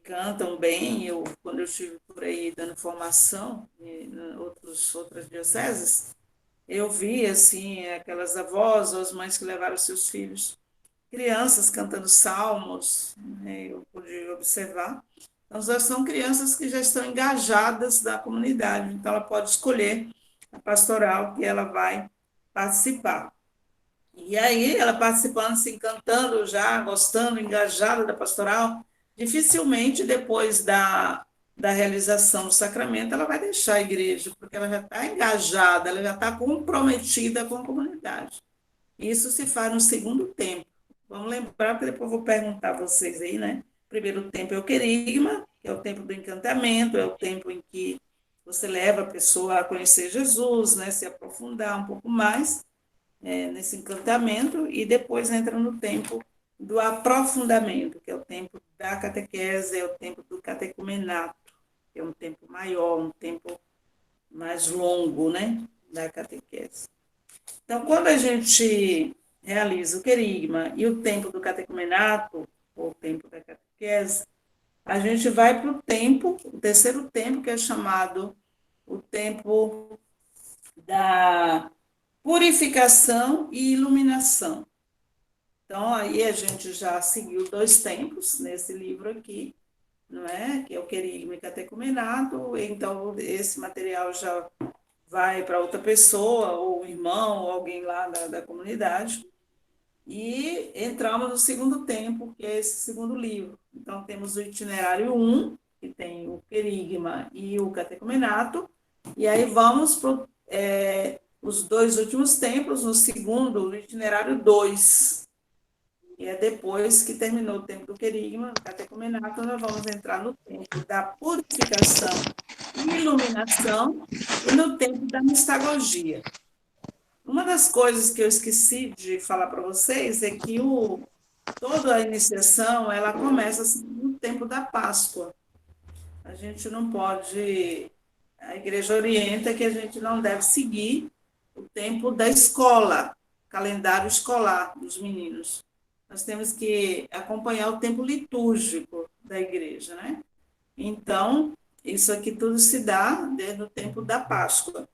cantam bem. Quando eu estive por aí dando formação em outras dioceses, eu vi assim aquelas avós ou as mães que levaram seus filhos, crianças cantando salmos, né, eu pude observar. Então, já são crianças que já estão engajadas da comunidade, então ela pode escolher a pastoral que ela vai participar. E aí, ela participando, se encantando já, gostando, engajada da pastoral, dificilmente depois da realização do sacramento ela vai deixar a igreja, porque ela já está engajada, ela já está comprometida com a comunidade. Isso se faz no segundo tempo. Vamos lembrar, porque depois eu vou perguntar a vocês aí, né? Primeiro tempo é o querigma, que é o tempo do encantamento, é o tempo em que você leva a pessoa a conhecer Jesus, né? Se aprofundar um pouco mais nesse encantamento, e depois entra no tempo do aprofundamento, que é o tempo da catequese, é o tempo do catecumenato, que é um tempo maior, um tempo mais longo, né, da catequese. Então, quando a gente realiza o querigma e o tempo do catecumenato, ou o tempo da catequese, a gente vai para o terceiro tempo, que é chamado o tempo da purificação e iluminação. Então, aí a gente já seguiu 2 tempos nesse livro aqui, não é? Que é o querigma e catecumenato. Então, esse material já vai para outra pessoa, ou um irmão, ou alguém lá da comunidade. E entramos no segundo tempo, que é esse segundo livro. Então, temos o itinerário 1, que tem o querigma e o catecumenato, e aí vamos para os 2 últimos tempos, no segundo, no itinerário 2, e é depois que terminou o tempo do querigma, do catecumenato, nós vamos entrar no tempo da purificação e iluminação e no tempo da mistagogia. Uma das coisas que eu esqueci de falar para vocês é que toda a iniciação ela começa assim, no tempo da Páscoa. A gente não pode... A igreja orienta que a gente não deve seguir o tempo da escola, calendário escolar dos meninos. Nós temos que acompanhar o tempo litúrgico da igreja, né? Então, isso aqui tudo se dá desde o tempo da Páscoa.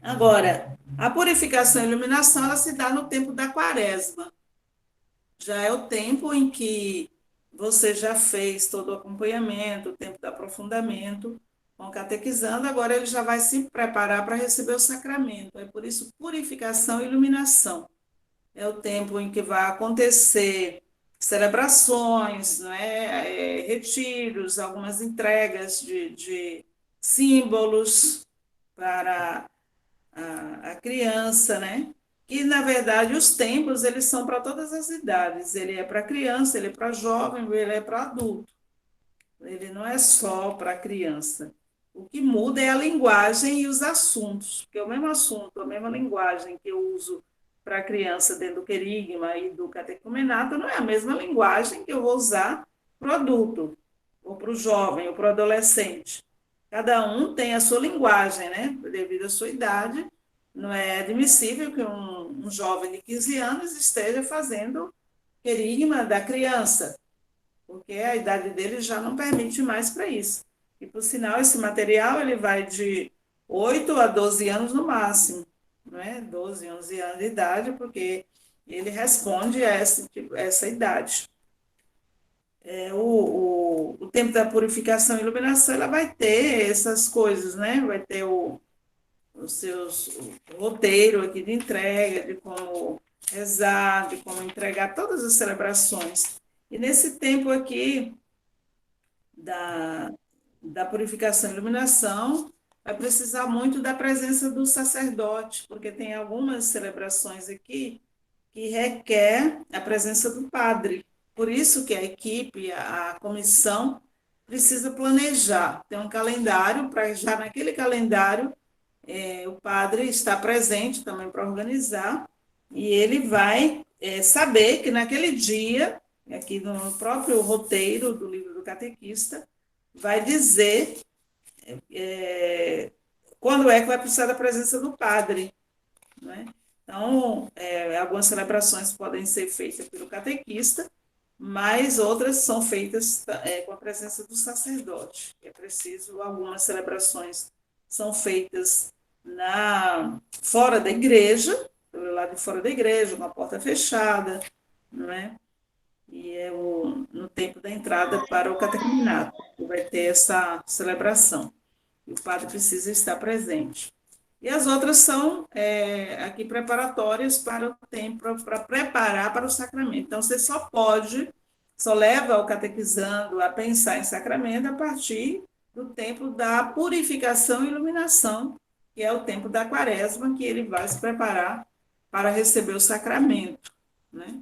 Agora, a purificação e iluminação, ela se dá no tempo da Quaresma. Já é o tempo em que você já fez todo o acompanhamento, o tempo do aprofundamento, com catequizando, agora ele já vai se preparar para receber o sacramento. É por isso, purificação e iluminação. É o tempo em que vai acontecer celebrações, não é? Retiros, algumas entregas de símbolos para a criança, né? que, na verdade, os tempos, eles são para todas as idades. Ele é para criança, ele é para jovem, ele é para adulto. Ele não é só para criança. O que muda é a linguagem e os assuntos, porque o mesmo assunto, a mesma linguagem que eu uso para a criança dentro do querigma e do catecumenato não é a mesma linguagem que eu vou usar para o adulto, ou para o jovem, ou para o adolescente. Cada um tem a sua linguagem, né? Devido à sua idade, não é admissível que um jovem de 15 anos esteja fazendo querigma da criança, porque a idade dele já não permite mais para isso. E, por sinal, esse material ele vai de 8 a 12 anos no máximo, não é? 12, 11 anos de idade, porque ele responde a essa idade. O tempo da purificação e iluminação, ela vai ter essas coisas, né? Vai ter o roteiro aqui de entrega, de como rezar, de como entregar todas as celebrações. E nesse tempo aqui da purificação e iluminação, vai precisar muito da presença do sacerdote, porque tem algumas celebrações aqui que requer a presença do padre. Por isso que a equipe, a comissão, precisa planejar. Tem um calendário, para já naquele calendário, o padre está presente também para organizar, e ele vai saber que naquele dia, aqui no próprio roteiro do livro do catequista, vai dizer quando é que vai precisar da presença do padre, né? Então, algumas celebrações podem ser feitas pelo catequista, mas outras são feitas com a presença do sacerdote. É preciso, algumas celebrações são feitas fora da igreja, pelo lado de fora da igreja, com a porta fechada, não é? E é no tempo da entrada para o catecumenato, que vai ter essa celebração. E o padre precisa estar presente. E as outras são aqui preparatórias para o tempo, para preparar para o sacramento. Então, você só leva o catequizando a pensar em sacramento a partir do tempo da purificação e iluminação, que é o tempo da quaresma, que ele vai se preparar para receber o sacramento, né?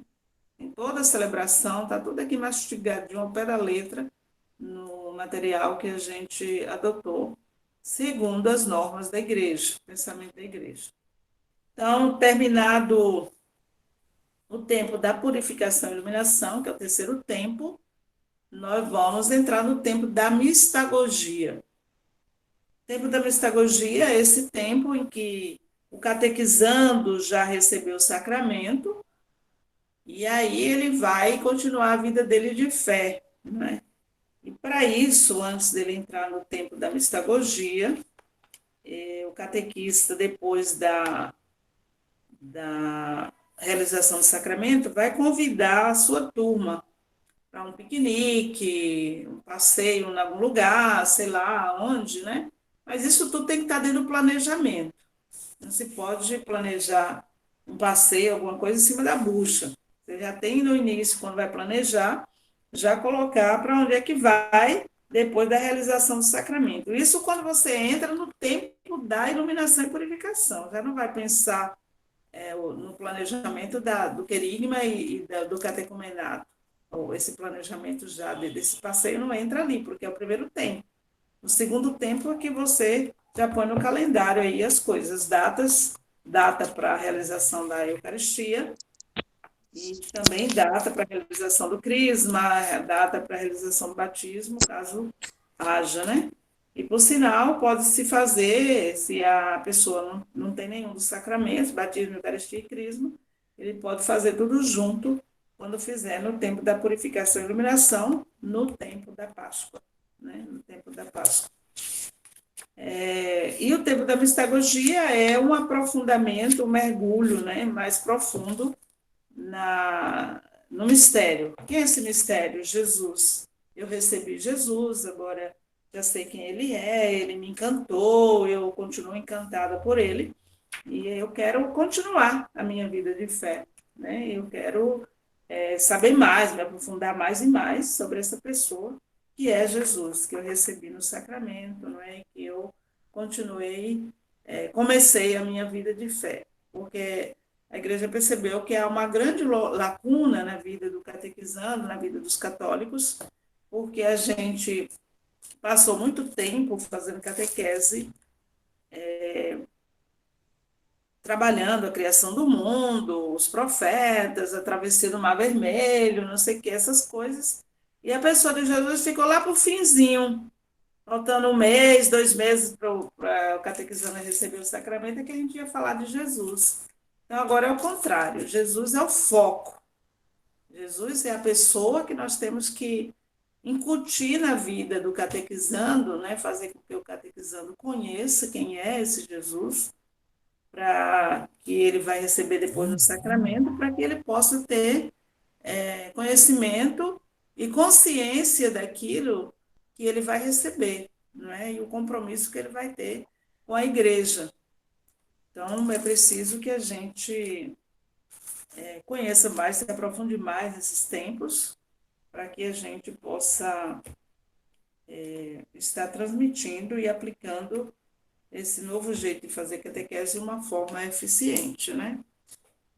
Em toda a celebração, está tudo aqui mastigado ao pé da letra no material que a gente adotou, segundo as normas da igreja, pensamento da igreja. Então, terminado o tempo da purificação e iluminação, que é o terceiro tempo, nós vamos entrar no tempo da mistagogia. O tempo da mistagogia é esse tempo em que o catequizando já recebeu o sacramento, e aí ele vai continuar a vida dele de fé, né? E para isso, antes dele entrar no tempo da mistagogia, o catequista, depois da realização do sacramento, vai convidar a sua turma para um piquenique, um passeio em algum lugar, sei lá onde, né? Mas isso tudo tem que estar dentro do planejamento. Não se pode planejar um passeio, alguma coisa em cima da bucha. Você já tem no início, quando vai planejar, já colocar para onde é que vai depois da realização do sacramento. Isso quando você entra no tempo da iluminação e purificação. Já não vai pensar no planejamento do querigma e do catecumenato. Ou esse planejamento já desse passeio não entra ali, porque é o primeiro tempo. O segundo tempo é que você já põe no calendário aí as coisas, data para a realização da Eucaristia, e também data para a realização do crisma, data para a realização do batismo, caso haja, né? E, por sinal, pode-se fazer, se a pessoa não tem nenhum dos sacramentos, batismo, Eucaristia e crisma, ele pode fazer tudo junto, quando fizer no tempo da purificação e iluminação, no tempo da Páscoa, né? No tempo da Páscoa. E o tempo da mistagogia é um aprofundamento, um mergulho, né, mais profundo no mistério. Quem é esse mistério? Jesus. Eu recebi Jesus, agora já sei quem ele é, ele me encantou, eu continuo encantada por ele, e eu quero continuar a minha vida de fé, né? Eu quero saber mais, me aprofundar mais e mais sobre essa pessoa, que é Jesus, que eu recebi no sacramento, não é? Que eu continuei, comecei a minha vida de fé, porque a igreja percebeu que há uma grande lacuna na vida do catequizando, na vida dos católicos, porque a gente passou muito tempo fazendo catequese, trabalhando a criação do mundo, os profetas, a travessia do Mar Vermelho, não sei o que, essas coisas. E a pessoa de Jesus ficou lá para o finzinho, faltando 1 mês, 2 meses para o catequizando receber o sacramento, é que a gente ia falar de Jesus. Então, agora é o contrário. Jesus é o foco. Jesus é a pessoa que nós temos que incutir na vida do catequizando, né? Fazer com que o catequizando conheça quem é esse Jesus, para que ele vai receber depois no sacramento, para que ele possa ter conhecimento e consciência daquilo que ele vai receber, não é? E o compromisso que ele vai ter com a igreja. Então, é preciso que a gente conheça mais, se aprofunde mais nesses tempos, para que a gente possa estar transmitindo e aplicando esse novo jeito de fazer catequese de uma forma eficiente, né?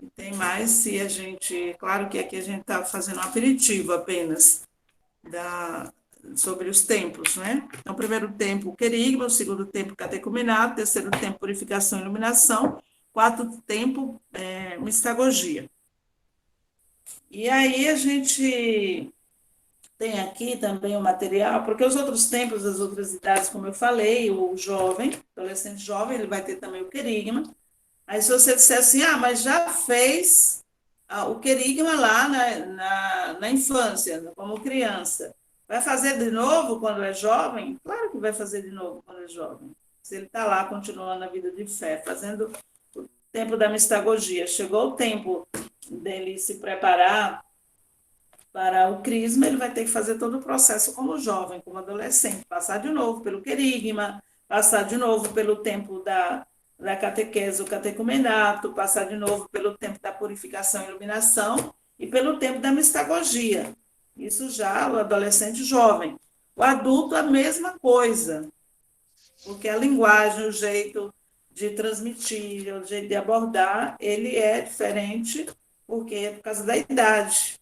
E tem mais se a gente... Claro que aqui a gente está fazendo um aperitivo apenas sobre os tempos, né? Então, o primeiro tempo, querigma, o segundo tempo, catecumenado, terceiro tempo, purificação e iluminação, quarto tempo, mistagogia. E aí a gente tem aqui também o material, porque os outros tempos, as outras idades, como eu falei, o jovem, adolescente jovem, ele vai ter também o querigma. Aí se você disser assim, mas já fez o querigma lá na infância, como criança, vai fazer de novo quando é jovem? Claro que vai fazer de novo quando é jovem. Se ele está lá continuando a vida de fé, fazendo o tempo da mistagogia, chegou o tempo dele se preparar para o crisma, ele vai ter que fazer todo o processo como jovem, como adolescente, passar de novo pelo querigma, passar de novo pelo tempo da catequese, o catecumenato, passar de novo pelo tempo da purificação e iluminação e pelo tempo da mistagogia. Isso já o adolescente jovem. O adulto, a mesma coisa, porque a linguagem, o jeito de transmitir, o jeito de abordar, ele é diferente, porque é por causa da idade.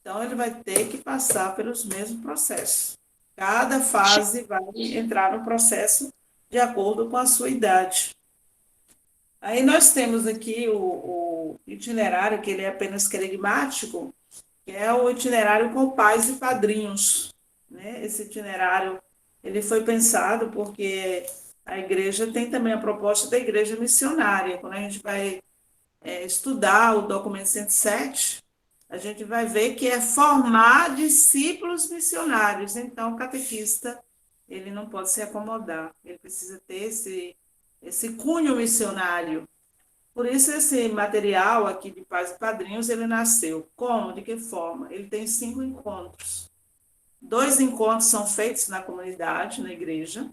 Então, ele vai ter que passar pelos mesmos processos. Cada fase vai entrar no processo de acordo com a sua idade. Aí nós temos aqui o itinerário, que ele é apenas querigmático, que é o itinerário com pais e padrinhos, né? Esse itinerário ele foi pensado porque a igreja tem também a proposta da igreja missionária. Quando a gente vai estudar o documento 107, a gente vai ver que é formar discípulos missionários. Então, o catequista, ele não pode se acomodar, ele precisa ter esse cunho missionário. Por isso, esse material aqui de pais e padrinhos, ele nasceu. Como? De que forma? Ele tem 5 encontros. 2 encontros são feitos na comunidade, na igreja,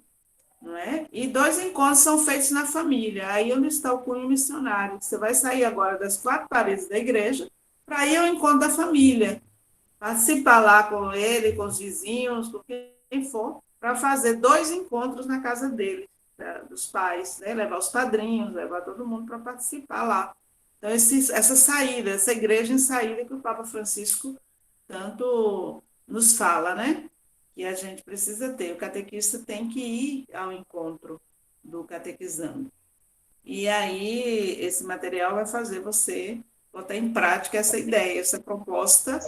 não é? E 2 encontros são feitos na família. Aí onde está o cunho missionário? Você vai sair agora das 4 paredes da igreja para ir ao encontro da família, participar lá com ele, com os vizinhos, com quem for, para fazer 2 encontros na casa dele, dos pais, né? Levar os padrinhos, levar todo mundo para participar lá. Então, essa saída, essa igreja em saída que o Papa Francisco tanto nos fala, né? Que a gente precisa ter. O catequista tem que ir ao encontro do catequizando. E aí, esse material vai fazer você botar em prática essa ideia, essa proposta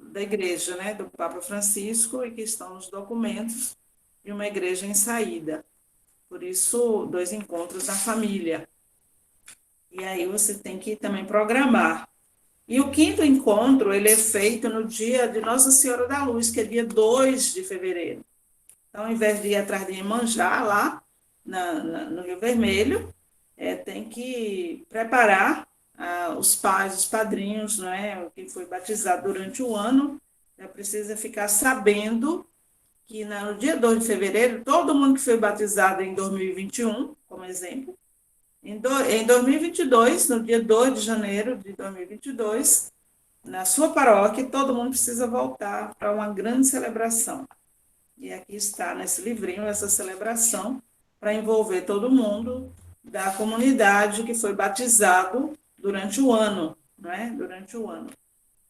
da igreja, né? Do Papa Francisco, e que estão nos documentos de uma igreja em saída. Por isso, 2 encontros na família. E aí você tem que também programar. E o 5º encontro, ele é feito no dia de Nossa Senhora da Luz, que é dia 2 de fevereiro. Então, ao invés de ir atrás de Iemanjá, lá no Rio Vermelho, tem que preparar os pais, os padrinhos, não é? Quem foi batizado durante o ano, já precisa ficar sabendo que no dia 2 de fevereiro, todo mundo que foi batizado em 2021, como exemplo, em 2022, no dia 2 de janeiro de 2022, na sua paróquia, todo mundo precisa voltar para uma grande celebração. E aqui está, nesse livrinho, essa celebração, para envolver todo mundo da comunidade que foi batizado durante o ano, não é? Durante o ano.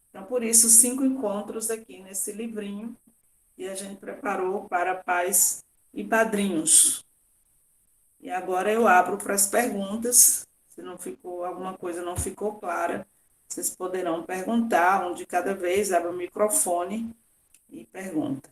Então, por isso, 5 encontros aqui nesse livrinho que a gente preparou para pais e padrinhos. E agora eu abro para as perguntas. Se não ficou, alguma coisa não ficou clara, vocês poderão perguntar, um de cada vez, abre o microfone e pergunta.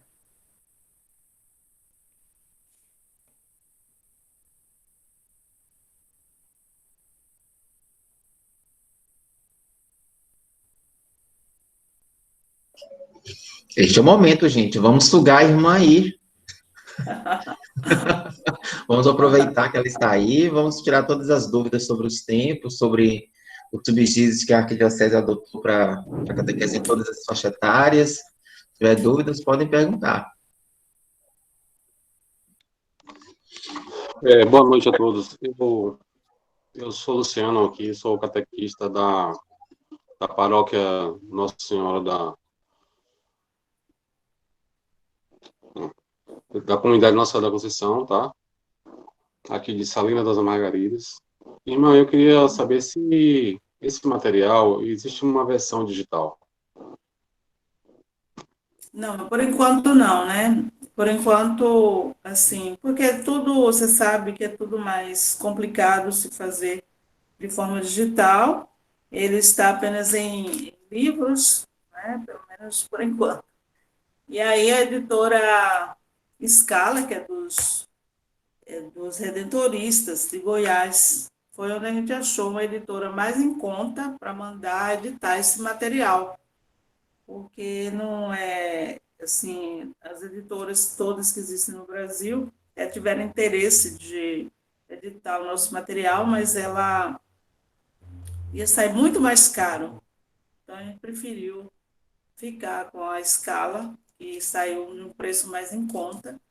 Este é o momento, gente. Vamos sugar a irmã aí. Vamos aproveitar que ela está aí, vamos tirar todas as dúvidas sobre os tempos, sobre os subsídios que a Arquidiocese adotou para a catequese em todas as faixas etárias. Se tiver dúvidas, podem perguntar. Boa noite a todos. Eu sou Luciano aqui, sou catequista da paróquia Nossa Senhora da comunidade Nossa Senhora da Conceição, tá? Aqui de Salina das Margaridas. Irmã, eu queria saber se esse material existe uma versão digital. Não, por enquanto não, né? Por enquanto, assim, porque é tudo, você sabe que é tudo mais complicado se fazer de forma digital. Ele está apenas em livros, né? Pelo menos por enquanto. E aí a editora Scala, que é dos redentoristas de Goiás, foi onde a gente achou uma editora mais em conta para mandar editar esse material, porque não é, assim, as editoras todas que existem no Brasil tiveram interesse de editar o nosso material, mas ela ia sair muito mais caro, então a gente preferiu ficar com a Scala, que saiu num preço mais em conta,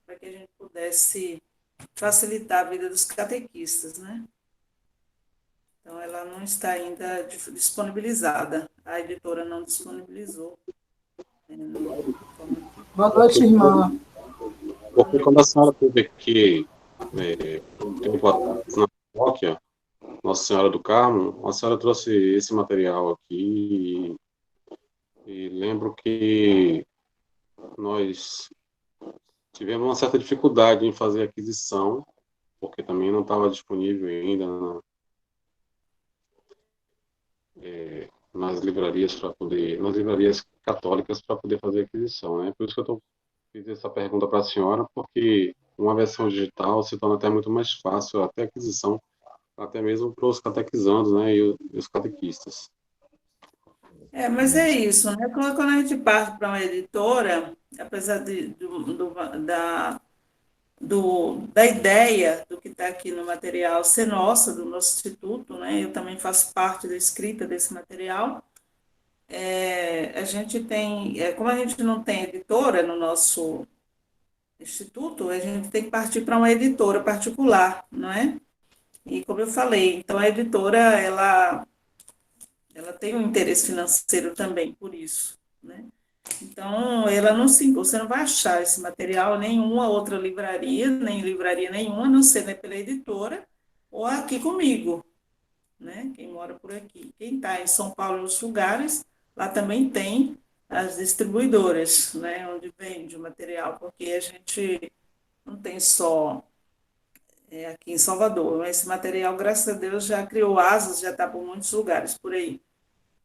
para que a gente pudesse facilitar a vida dos catequistas, né? Então, ela não está ainda disponibilizada. A editora não disponibilizou. Boa noite, irmã. Porque quando a senhora teve aqui, um tempo atrás, na paróquia Nossa Senhora do Carmo, a senhora trouxe esse material aqui e lembro que nós tivemos uma certa dificuldade em fazer a aquisição, porque também não estava disponível ainda nas livrarias nas livrarias católicas para poder fazer a aquisição, né? Por isso que fiz essa pergunta para a senhora, porque uma versão digital se torna até muito mais fácil até a aquisição, até mesmo para os catequizandos, né, e os catequistas. Mas é isso, né? Quando a gente parte para uma editora, apesar da ideia do que está aqui no material ser nossa, do nosso instituto, né? Eu também faço parte da escrita desse material. A gente tem, como a gente não tem editora no nosso instituto, a gente tem que partir para uma editora particular, não é? E como eu falei, então a editora, ela tem um interesse financeiro também por isso, né? Então, ela não você não vai achar esse material em nenhuma outra livraria, nem livraria nenhuma, a não ser, né, pela editora ou aqui comigo, né? Quem mora por aqui. Quem está em São Paulo e outros lugares, lá também tem as distribuidoras, né, onde vende o material, porque a gente não tem só aqui em Salvador. Esse material, graças a Deus, já criou asas, já está por muitos lugares por aí.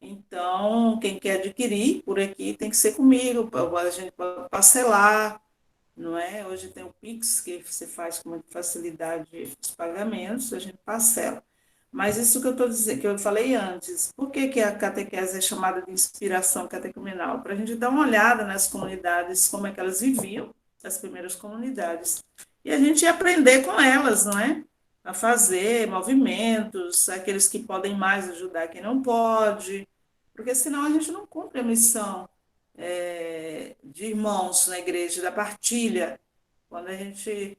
Então, quem quer adquirir por aqui tem que ser comigo, a gente pode parcelar, não é? Hoje tem o Pix, que você faz com muita facilidade os pagamentos, a gente parcela. Mas isso que eu estou dizendo, que eu falei antes, por que a catequese é chamada de inspiração catecumenal? Para a gente dar uma olhada nas comunidades, como é que elas viviam, as primeiras comunidades, e a gente aprender com elas, não é? A fazer movimentos, aqueles que podem mais ajudar quem não pode, porque senão a gente não cumpre a missão de irmãos na igreja, da partilha. Quando a gente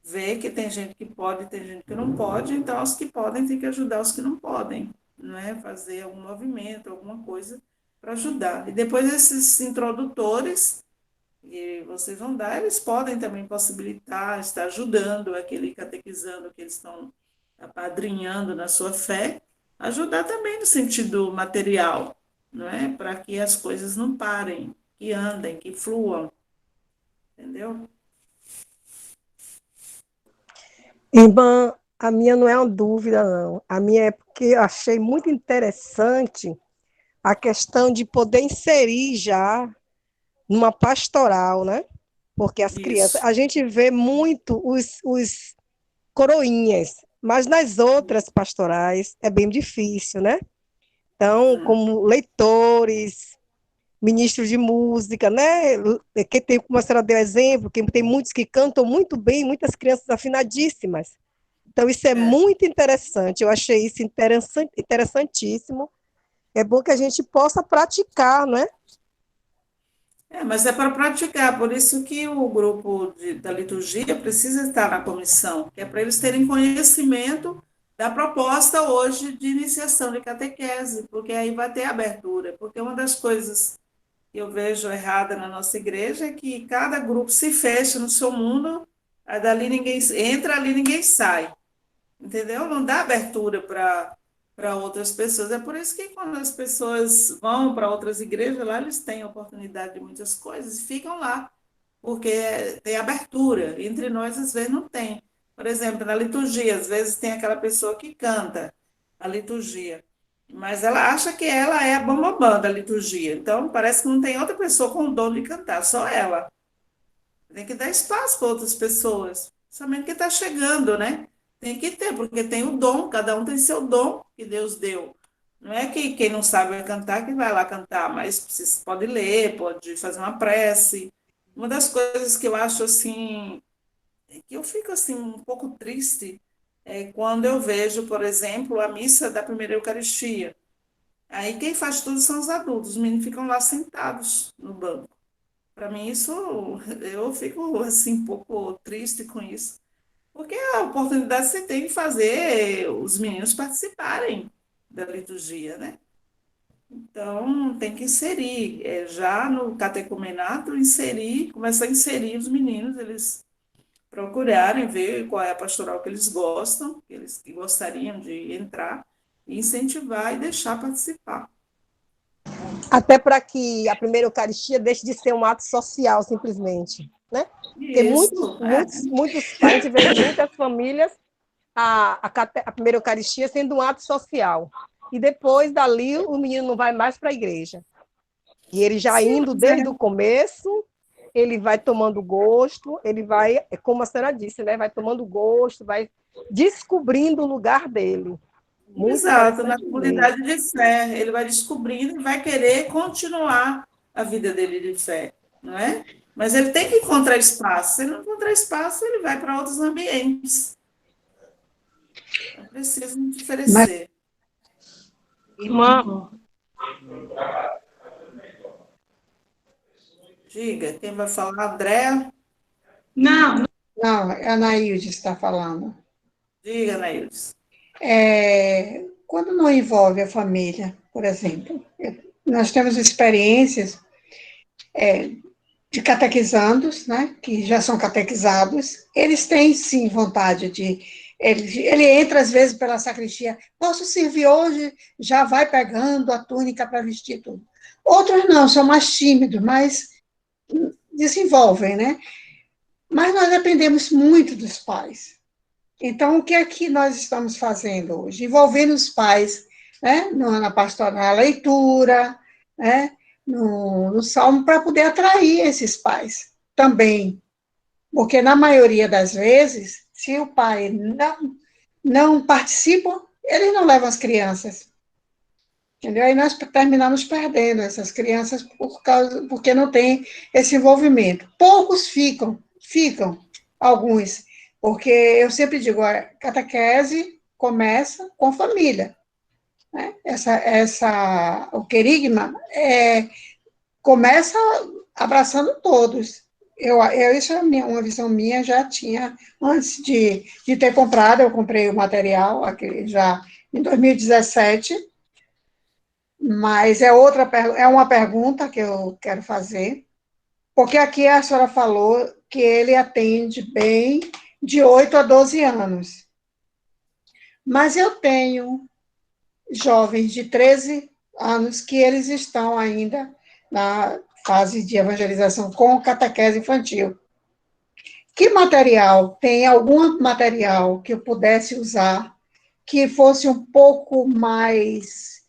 vê que tem gente que pode e tem gente que não pode, então os que podem têm que ajudar os que não podem, não é? Fazer algum movimento, alguma coisa para ajudar. E depois esses introdutores que vocês vão dar, eles podem também possibilitar, estar ajudando aquele catequizando que eles estão apadrinhando na sua fé, ajudar também no sentido material, não é? Para que as coisas não parem, que andem, que fluam, entendeu? Irmã, a minha não é uma dúvida, não. A minha é porque eu achei muito interessante a questão de poder inserir já numa pastoral, né? Porque as crianças, Isso. a gente vê muito os coroinhas, mas nas outras pastorais é bem difícil, né? Então, como leitores, ministros de música, né? Que tem, como a senhora deu exemplo, que tem muitos que cantam muito bem, muitas crianças afinadíssimas. Então, isso é muito interessante. Eu achei isso interessantíssimo. É bom que a gente possa praticar, né? Mas é para praticar, por isso que o grupo da liturgia precisa estar na comissão, que é para eles terem conhecimento da proposta hoje de iniciação de catequese, porque aí vai ter abertura. Porque uma das coisas que eu vejo errada na nossa igreja é que cada grupo se fecha no seu mundo, aí dali ninguém entra, ali ninguém sai, entendeu? Não dá abertura para outras pessoas. É por isso que quando as pessoas vão para outras igrejas, lá eles têm oportunidade de muitas coisas e ficam lá, porque tem abertura. Entre nós, às vezes, não tem. Por exemplo, na liturgia, às vezes tem aquela pessoa que canta a liturgia, mas ela acha que ela é a bambambam da liturgia. Então, parece que não tem outra pessoa com o dom de cantar, só ela. Tem que dar espaço para outras pessoas, somente que está chegando, né? Tem que ter, porque tem o dom, cada um tem seu dom que Deus deu. Não é que quem não sabe cantar que vai lá cantar, mas você pode ler, pode fazer uma prece. Uma das coisas que eu acho assim, que eu fico assim um pouco triste, é quando eu vejo, por exemplo, a missa da primeira Eucaristia. Aí quem faz tudo são os adultos, os meninos ficam lá sentados no banco. Para mim, isso, eu fico assim um pouco triste com isso. Porque a oportunidade que você tem de fazer os meninos participarem da liturgia, né? Então, tem que inserir, já no catecumenato, começar a inserir os meninos, eles procurarem ver qual é a pastoral que eles gostam, que eles que gostariam de entrar, e incentivar e deixar participar. Até para que a primeira Eucaristia deixe de ser um ato social, simplesmente, né? Porque Isso, muitos, a gente vê em muitas famílias a primeira Eucaristia sendo um ato social. E depois, dali, o menino não vai mais para a igreja. E ele já indo desde o começo, ele vai tomando gosto, ele vai, como a senhora disse, né? Vai tomando gosto, vai descobrindo o lugar dele. Muito Exato, na interessante comunidade de fé, ele vai descobrindo e vai querer continuar a vida dele de fé, não é? Mas ele tem que encontrar espaço. Se ele não encontrar espaço, ele vai para outros ambientes. É preciso oferecer. Irmã, Diga, quem vai falar? Andréa? Não, a Anaílde está falando. Diga, Naildes. Quando não envolve a família, por exemplo, nós temos experiências de catequizandos, né, que já são catequizados, eles têm, sim, vontade de... Ele entra, às vezes, pela sacristia, posso servir hoje, já vai pegando a túnica para vestir tudo. Outros não, são mais tímidos, mas desenvolvem, né? Mas nós dependemos muito dos pais. Então, o que é que nós estamos fazendo hoje? Envolvendo os pais, né, na pastoral, na leitura, né, no salmo, para poder atrair esses pais também. Porque, na maioria das vezes, se o pai não participa, eles não levam as crianças. Entendeu? Aí nós terminamos perdendo essas crianças porque não tem esse envolvimento. Poucos ficam, alguns, porque eu sempre digo, a catequese começa com família. Né? O querigma começa abraçando todos. Isso é uma visão minha, já tinha, antes de ter comprado, eu comprei o material aqui já em 2017, mas é uma pergunta que eu quero fazer, porque aqui a senhora falou que ele atende bem de 8 a 12 anos. Mas eu tenho jovens de 13 anos que eles estão ainda na fase de evangelização com catequese infantil. Que material? Tem algum material que eu pudesse usar que fosse um pouco mais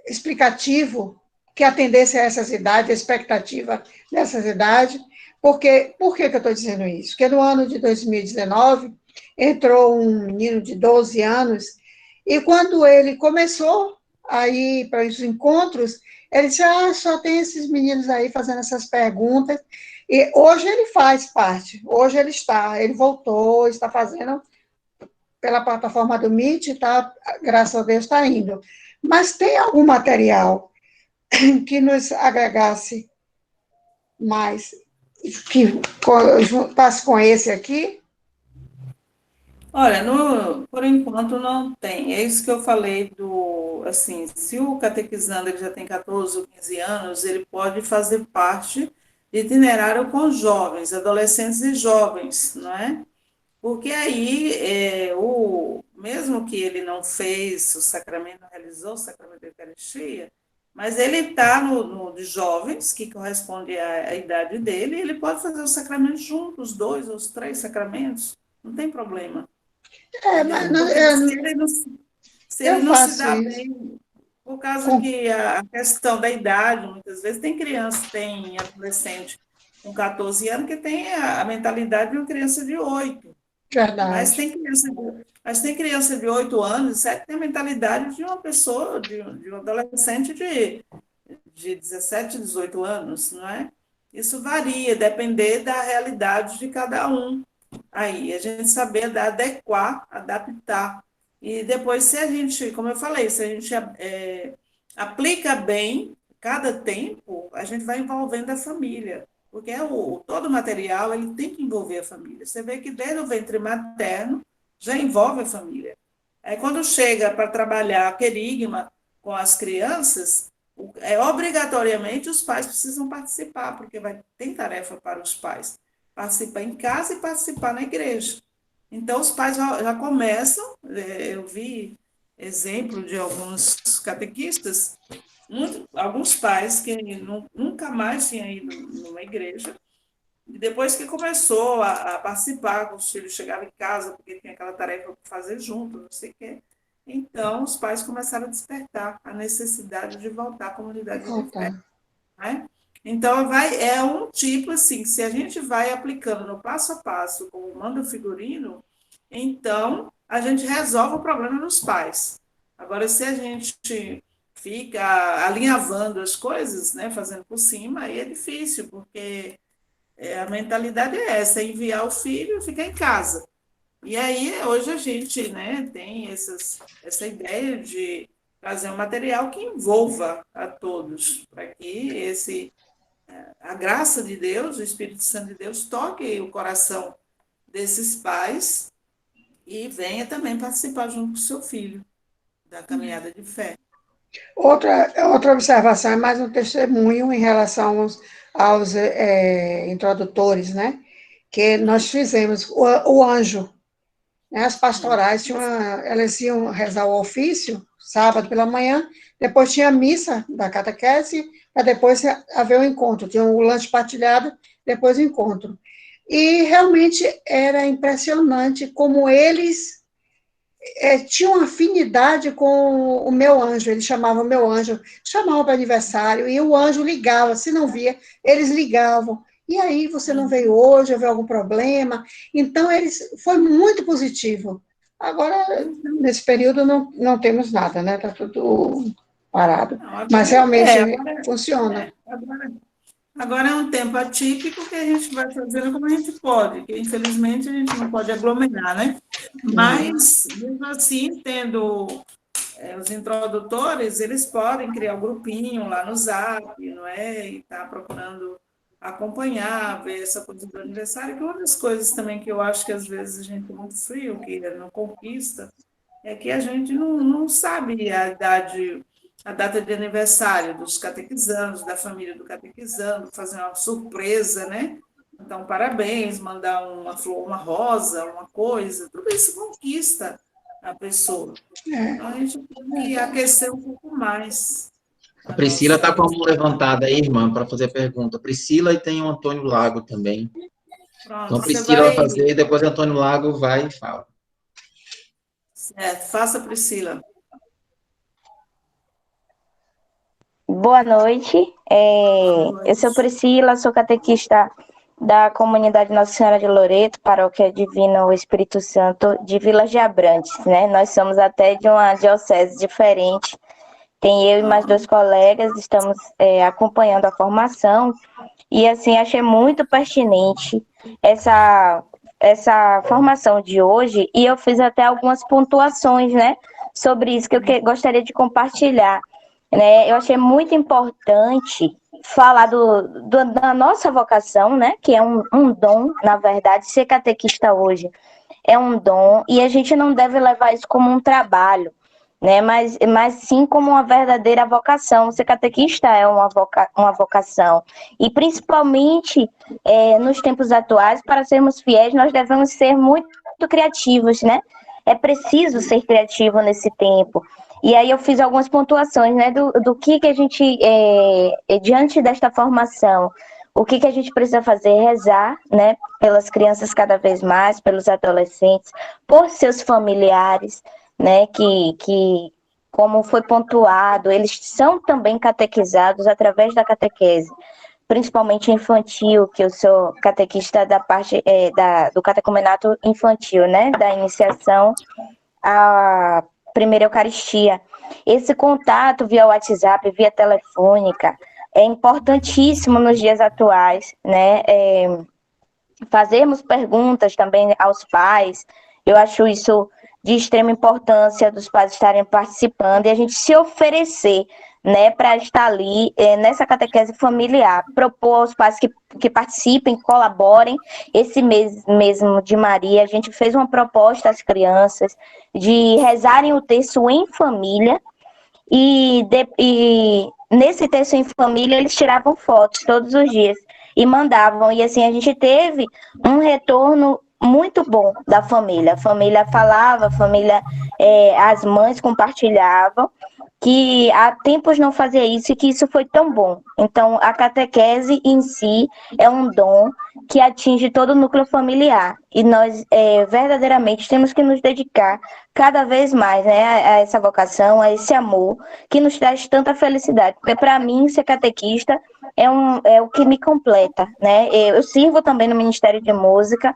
explicativo, que atendesse a essas idades, a expectativa dessas idades? Porque, por que eu estou dizendo isso? Porque no ano de 2019 entrou um menino de 12 anos e quando ele começou a ir para os encontros, ele disse, só tem esses meninos aí fazendo essas perguntas. E hoje ele faz parte, hoje ele voltou, está fazendo pela plataforma do Meet, tá, graças a Deus está indo. Mas tem algum material que nos agregasse mais, que juntasse com esse aqui? Olha, por enquanto não tem. É isso que eu falei assim, se o catequizando ele já tem 14 ou 15 anos, ele pode fazer parte de itinerário com jovens, adolescentes e jovens, não é? Porque aí, mesmo que ele não fez o sacramento, não realizou o sacramento da Eucaristia, mas ele está no de jovens, que corresponde à idade dele, e ele pode fazer o sacramento junto, os 2 ou os 3 sacramentos, não tem problema. Mas se ele não se dá bem, por causa que a questão da idade, muitas vezes, tem adolescente com 14 anos que tem a mentalidade de uma criança de 8. Verdade. Mas tem criança de 8 anos, que tem a mentalidade de uma pessoa, de um adolescente de 17, 18 anos, não é? Isso varia, depender da realidade de cada um. Aí, a gente saber adequar, adaptar. E depois, se a gente, como eu falei, se a gente aplica bem cada tempo, a gente vai envolvendo a família. Porque todo o material ele tem que envolver a família. Você vê que desde o ventre materno já envolve a família. Aí, quando chega para trabalhar querigma com as crianças, obrigatoriamente os pais precisam participar, porque tem tarefa para os pais. Participar em casa e participar na igreja. Então, os pais já começam, eu vi exemplo de alguns catequistas, alguns pais que nunca mais tinham ido numa igreja, e depois que começou a participar, os filhos chegavam em casa, porque tinha aquela tarefa para fazer junto, não sei o quê, então os pais começaram a despertar a necessidade de voltar à comunidade de fé. Né? Então, é um tipo assim, se a gente vai aplicando no passo a passo, como manda o figurino, então a gente resolve o problema dos pais. Agora, se a gente fica alinhavando as coisas, né, fazendo por cima, aí é difícil, porque a mentalidade é essa, é enviar o filho e ficar em casa. E aí, hoje a gente, né, tem essa ideia de trazer um material que envolva a todos, para que a graça de Deus, o Espírito Santo de Deus, toque o coração desses pais e venha também participar junto com o seu filho da caminhada de fé. Outra observação é mais um testemunho em relação aos introdutores, né? Que nós fizemos o anjo, né? As pastorais elas iam rezar o ofício sábado pela manhã, depois tinha a missa da catequese, para depois haver o encontro, tinha o lanche partilhado, depois o encontro. E realmente era impressionante como eles tinham afinidade com o meu anjo, eles chamavam o meu anjo, chamavam para aniversário, e o anjo ligava, se não via, eles ligavam. E aí, você não veio hoje, houve algum problema? Então, foi muito positivo. Agora, nesse período, não temos nada, né? Está tudo parado. Mas realmente funciona. Agora é um tempo atípico que a gente vai fazendo como a gente pode, que infelizmente a gente não pode aglomerar, né? Mas, mesmo assim, tendo os introdutores, eles podem criar um grupinho lá no Zap, não é? E estar procurando acompanhar, ver essa coisa do aniversário, que uma das coisas também que eu acho que às vezes a gente é muito frio, que não conquista, é que a gente não sabe a data de aniversário dos catequizandos, da família do catequizando, fazer uma surpresa, né? Então, parabéns, mandar uma flor, uma rosa, uma coisa, tudo isso conquista a pessoa. Então, a gente tem que aquecer um pouco mais. A Priscila está com a mão levantada aí, irmã, para fazer a pergunta. Priscila e tem o Antônio Lago também. Pronto, Então, a você Priscila vai vai... fazer, depois o Antônio Lago vai e fala. Certo, faça, Priscila. Boa noite. Eu sou Priscila, sou catequista da comunidade Nossa Senhora de Loreto, Paróquia Divino Espírito Santo, de Vila de Abrantes, né? Nós somos até de uma diocese diferente. Tem eu e mais 2 colegas, estamos acompanhando a formação e, assim, achei muito pertinente essa formação de hoje e eu fiz até algumas pontuações, né, sobre isso que eu gostaria de compartilhar. Né? Eu achei muito importante falar da nossa vocação, né? Que é um dom, na verdade, ser catequista hoje é um dom, e a gente não deve levar isso como um trabalho, né? Mas sim como uma verdadeira vocação. Ser catequista é uma vocação. E principalmente nos tempos atuais, para sermos fiéis, nós devemos ser muito criativos, né? É preciso ser criativo nesse tempo. E aí eu fiz algumas pontuações, né, do que a gente, diante desta formação, o que a gente precisa fazer? Rezar, né, pelas crianças cada vez mais, pelos adolescentes, por seus familiares, né, que como foi pontuado, eles são também catequizados através da catequese, principalmente infantil, que eu sou catequista da parte do catecumenato infantil, né, da iniciação à primeira Eucaristia. Esse contato via WhatsApp, via telefônica, é importantíssimo nos dias atuais, né? Fazermos perguntas também aos pais, eu acho isso de extrema importância dos pais estarem participando e a gente se oferecer, né, para estar ali nessa catequese familiar, propor aos pais que participem, colaborem. Esse mês mesmo de Maria, a gente fez uma proposta às crianças de rezarem o terço em família e nesse terço em família eles tiravam fotos todos os dias e mandavam, e assim a gente teve um retorno muito bom da família. A família falava, as mães compartilhavam que há tempos não fazia isso e que isso foi tão bom. Então, a catequese em si é um dom que atinge todo o núcleo familiar. E nós, verdadeiramente, temos que nos dedicar cada vez mais, né, a essa vocação, a esse amor que nos traz tanta felicidade. Porque, para mim, ser catequista é o que me completa, né? Eu sirvo também no Ministério de Música,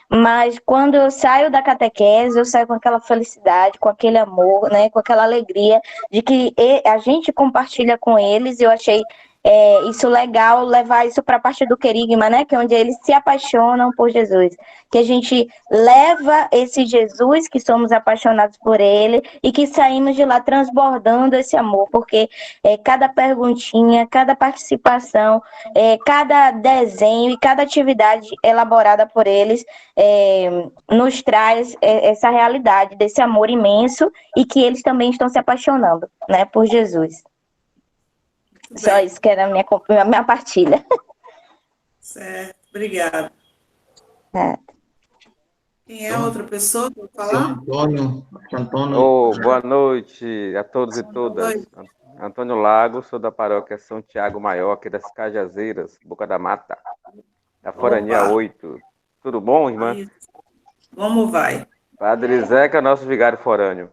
mas quando eu saio da catequese, eu saio com aquela felicidade, com aquele amor, né, com aquela alegria de que a gente compartilha com eles. E eu achei isso legal, levar isso para a parte do querigma, né, que é onde eles se apaixonam por Jesus. Que a gente leva esse Jesus, que somos apaixonados por ele, e que saímos de lá transbordando esse amor, porque cada perguntinha, cada participação, cada desenho e cada atividade elaborada por eles nos traz essa realidade desse amor imenso e que eles também estão se apaixonando, né, por Jesus. Só isso que era a minha partilha. Certo, obrigada. Quem é a outra pessoa que vai falar? Antônio. Boa noite a todos e todas. Antônio Lago, sou da paróquia São Tiago Maior, aqui das Cajazeiras, Boca da Mata, da Forania 8. Tudo bom, irmã? Isso. Como vai? Padre Zeca, nosso vigário forâneo.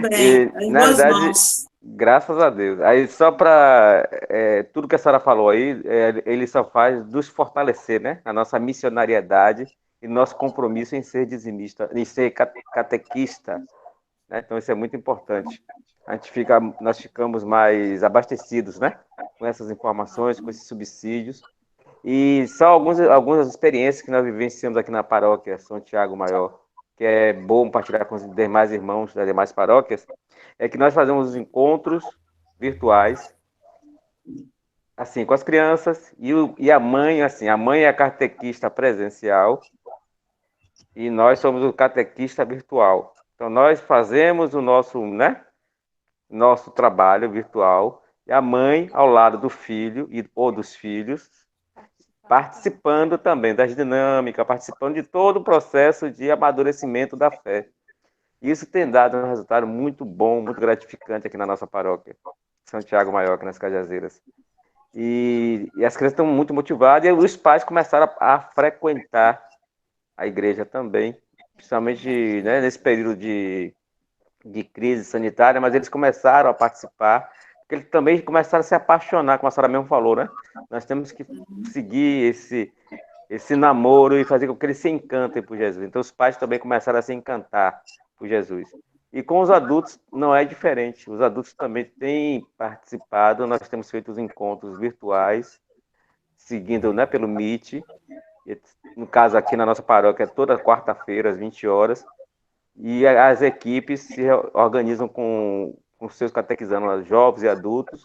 Bem, e, na verdade, mãos. Graças a Deus. Aí só para tudo que a senhora falou aí, ele só faz nos fortalecer, né? A nossa missionariedade e nosso compromisso em ser dizimista, em ser catequista, né? Então isso é muito importante. Nós ficamos mais abastecidos, né? Com essas informações, com esses subsídios. E só algumas experiências que nós vivenciamos aqui na paróquia São Tiago Maior, que é bom partilhar com os demais irmãos das demais paróquias, é que nós fazemos encontros virtuais, assim, com as crianças, e a mãe, assim, a mãe é a catequista presencial, e nós somos o catequista virtual. Então, nós fazemos o nosso trabalho virtual, e a mãe ao lado do filho ou dos filhos, participando também das dinâmicas, participando de todo o processo de amadurecimento da fé. Isso tem dado um resultado muito bom, muito gratificante aqui na nossa paróquia, Santiago Maior, aqui nas Cajazeiras. E as crianças estão muito motivadas, e os pais começaram a frequentar a igreja também, principalmente, né, nesse período de crise sanitária, mas eles começaram a participar, porque eles também começaram a se apaixonar, como a senhora mesmo falou, né? Nós temos que seguir esse namoro e fazer com que eles se encantem por Jesus. Então, os pais também começaram a se encantar por Jesus. E com os adultos não é diferente. Os adultos também têm participado, nós temos feito os encontros virtuais, seguindo, né, pelo Meet. No caso, aqui na nossa paróquia, toda quarta-feira, às 20 horas. E as equipes se organizam com seus catequizandos, jovens e adultos,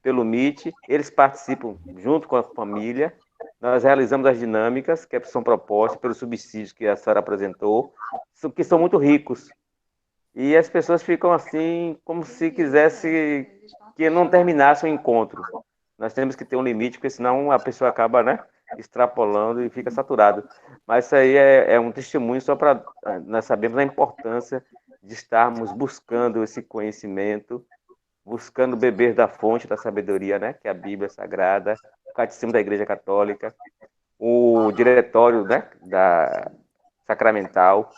pelo Meet. Eles participam junto com a família. Nós realizamos as dinâmicas que são propostas pelos subsídios que a senhora apresentou, que são muito ricos. E as pessoas ficam assim, como se quisesse que não terminasse o encontro. Nós temos que ter um limite, porque senão a pessoa acaba, né, extrapolando e fica saturado. Mas isso aí é um testemunho só para nós sabermos a importância de estarmos buscando esse conhecimento, buscando beber da fonte da sabedoria, né, que é a Bíblia Sagrada, o Catecismo da Igreja Católica, o diretório, né, da sacramental,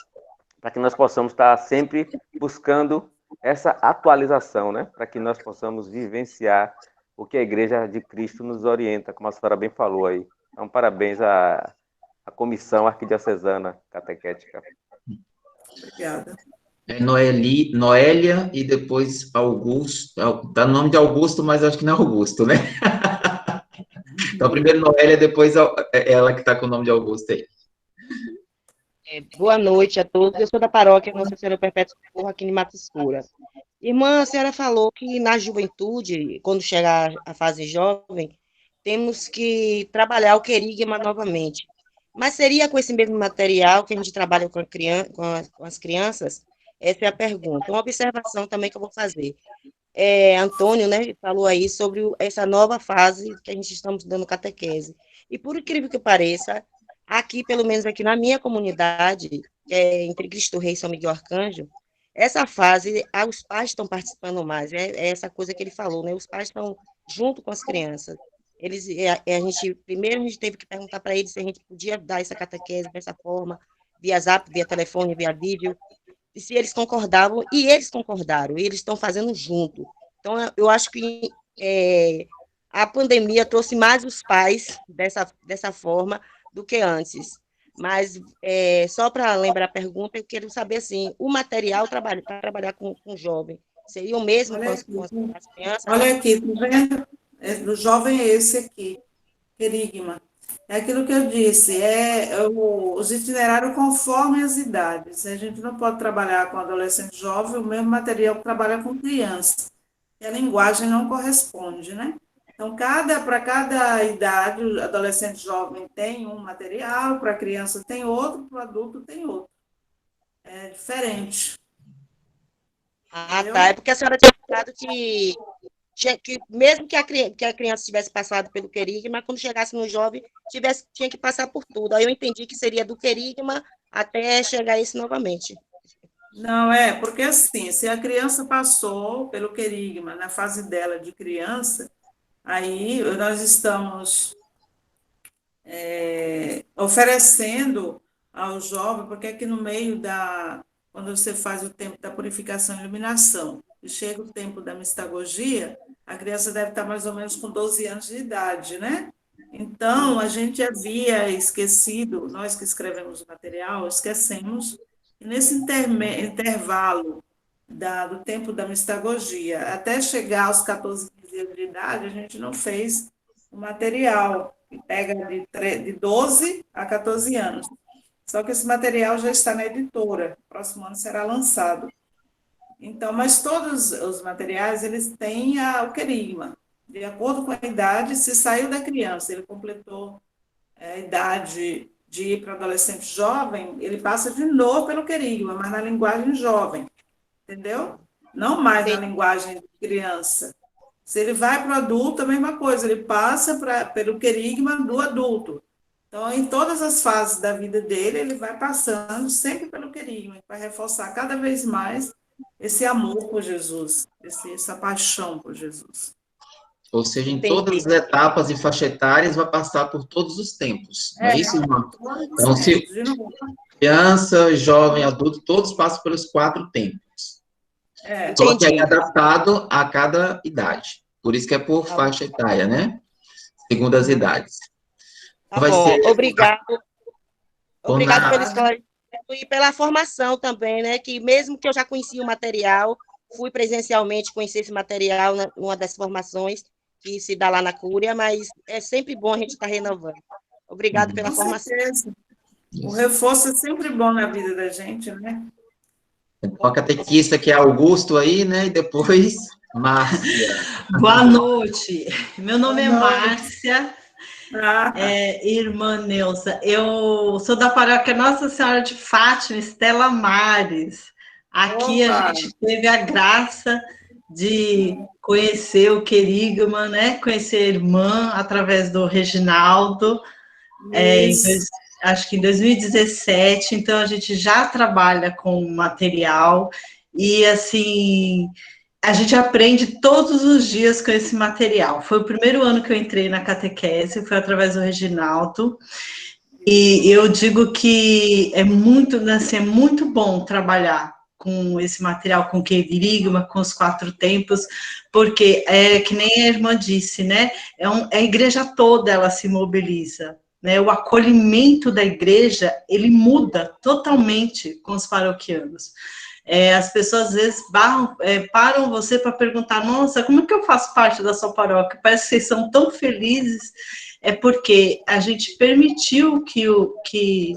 para que nós possamos estar sempre buscando essa atualização, né, para que nós possamos vivenciar o que a Igreja de Cristo nos orienta, como a senhora bem falou aí. Então, parabéns à Comissão Arquidiocesana Catequética. Obrigada. Noélia e depois Augusto. Tá no nome de Augusto, mas acho que não é Augusto, né? Então, primeiro Noélia, depois ela que está com o nome de Augusto aí. Boa noite a todos. Eu sou da paróquia Nossa Senhora Perpétua do Socorro, aqui em Mata Escura. Irmã, a senhora falou que na juventude, quando chegar a fase jovem, temos que trabalhar o querigma novamente. Mas seria com esse mesmo material que a gente trabalha com as crianças? Essa é a pergunta. Uma observação também que eu vou fazer. Antônio, né, falou aí sobre essa nova fase que a gente estamos dando catequese. E por incrível que pareça, aqui, pelo menos aqui na minha comunidade, que é entre Cristo Rei e São Miguel Arcanjo, essa fase, os pais estão participando mais, é essa coisa que ele falou, né? Os pais estão junto com as crianças. Primeiro a gente teve que perguntar para eles se a gente podia dar essa catequese dessa forma, via Zap, via telefone, via vídeo, e se eles concordavam, e eles concordaram, e eles estão fazendo junto. Então, eu acho que a pandemia trouxe mais os pais dessa forma do que antes. Mas, só para lembrar a pergunta, eu quero saber, assim, o material para trabalhar com jovem, seria o mesmo com as crianças? Olha aqui, tá vendo? Do jovem é esse aqui, querigma. É aquilo que eu disse, os itinerários conforme as idades. A gente não pode trabalhar com adolescente jovem o mesmo material que trabalha com criança. E a linguagem não corresponde, né? Então, para cada idade, o adolescente jovem tem um material, para a criança tem outro, para o adulto tem outro. É diferente. Ah, tá. É porque a senhora tinha falado que mesmo que a criança tivesse passado pelo querigma, quando chegasse no jovem, tinha que passar por tudo. Aí eu entendi que seria do querigma até chegar esse novamente. Não, porque assim, se a criança passou pelo querigma na fase dela de criança, aí nós estamos oferecendo ao jovem, porque aqui no meio quando você faz o tempo da purificação e iluminação, e chega o tempo da mistagogia, a criança deve estar mais ou menos com 12 anos de idade, né? Então, a gente havia esquecido, nós que escrevemos o material, esquecemos, e nesse intervalo do tempo da mistagogia, até chegar aos 14, 15 anos de idade, a gente não fez o material, que pega de 12 a 14 anos. Só que esse material já está na editora, próximo ano será lançado. Então, mas todos os materiais, eles têm o querigma. De acordo com a idade, se saiu da criança, ele completou a idade de ir para adolescente jovem, ele passa de novo pelo querigma, mas na linguagem jovem, entendeu? Não mais na linguagem de criança. Se ele vai para o adulto, a mesma coisa, ele passa pelo querigma do adulto. Então, em todas as fases da vida dele, ele vai passando sempre pelo querigma, para reforçar cada vez mais esse amor por Jesus, essa paixão por Jesus. Ou seja, em todas as etapas e faixa etárias, vai passar por todos os tempos. Não é isso, irmão? Então, se criança, jovem, adulto, todos passam pelos 4 tempos. Só que é adaptado a cada idade. Por isso que é por faixa etária, né? Segundo as idades. Tá vai bom, ser... obrigado. Obrigado nada. pelo esclarecimento e pela formação também, né? Que mesmo que eu já conhecia o material, fui presencialmente conhecer esse material numa das formações que se dá lá na Cúria, mas é sempre bom a gente estar renovando. Obrigado pela formação. Certeza. O reforço é sempre bom na vida da gente, né? Então, a catequista que é Augusto aí, né? E depois, Márcia. Boa noite. Meu nome é Márcia, irmã Neuza. Eu sou da paróquia Nossa Senhora de Fátima, Estela Mares. Aqui a gente teve a graça de conhecer o querigma, né? Conhecer a irmã através do Reginaldo. Acho que em 2017, então a gente já trabalha com material e, assim, a gente aprende todos os dias com esse material. Foi o primeiro ano que eu entrei na catequese, foi através do Reginaldo, e eu digo que é muito, assim, é muito bom trabalhar com esse material, com o querigma, com os 4 tempos, porque é que nem a irmã disse, né? A igreja toda, ela se mobiliza. Né, o acolhimento da igreja, ele muda totalmente com os paroquianos. As pessoas, às vezes, param você para perguntar, nossa, como é que eu faço parte da sua paróquia? Parece que vocês são tão felizes. É porque a gente permitiu que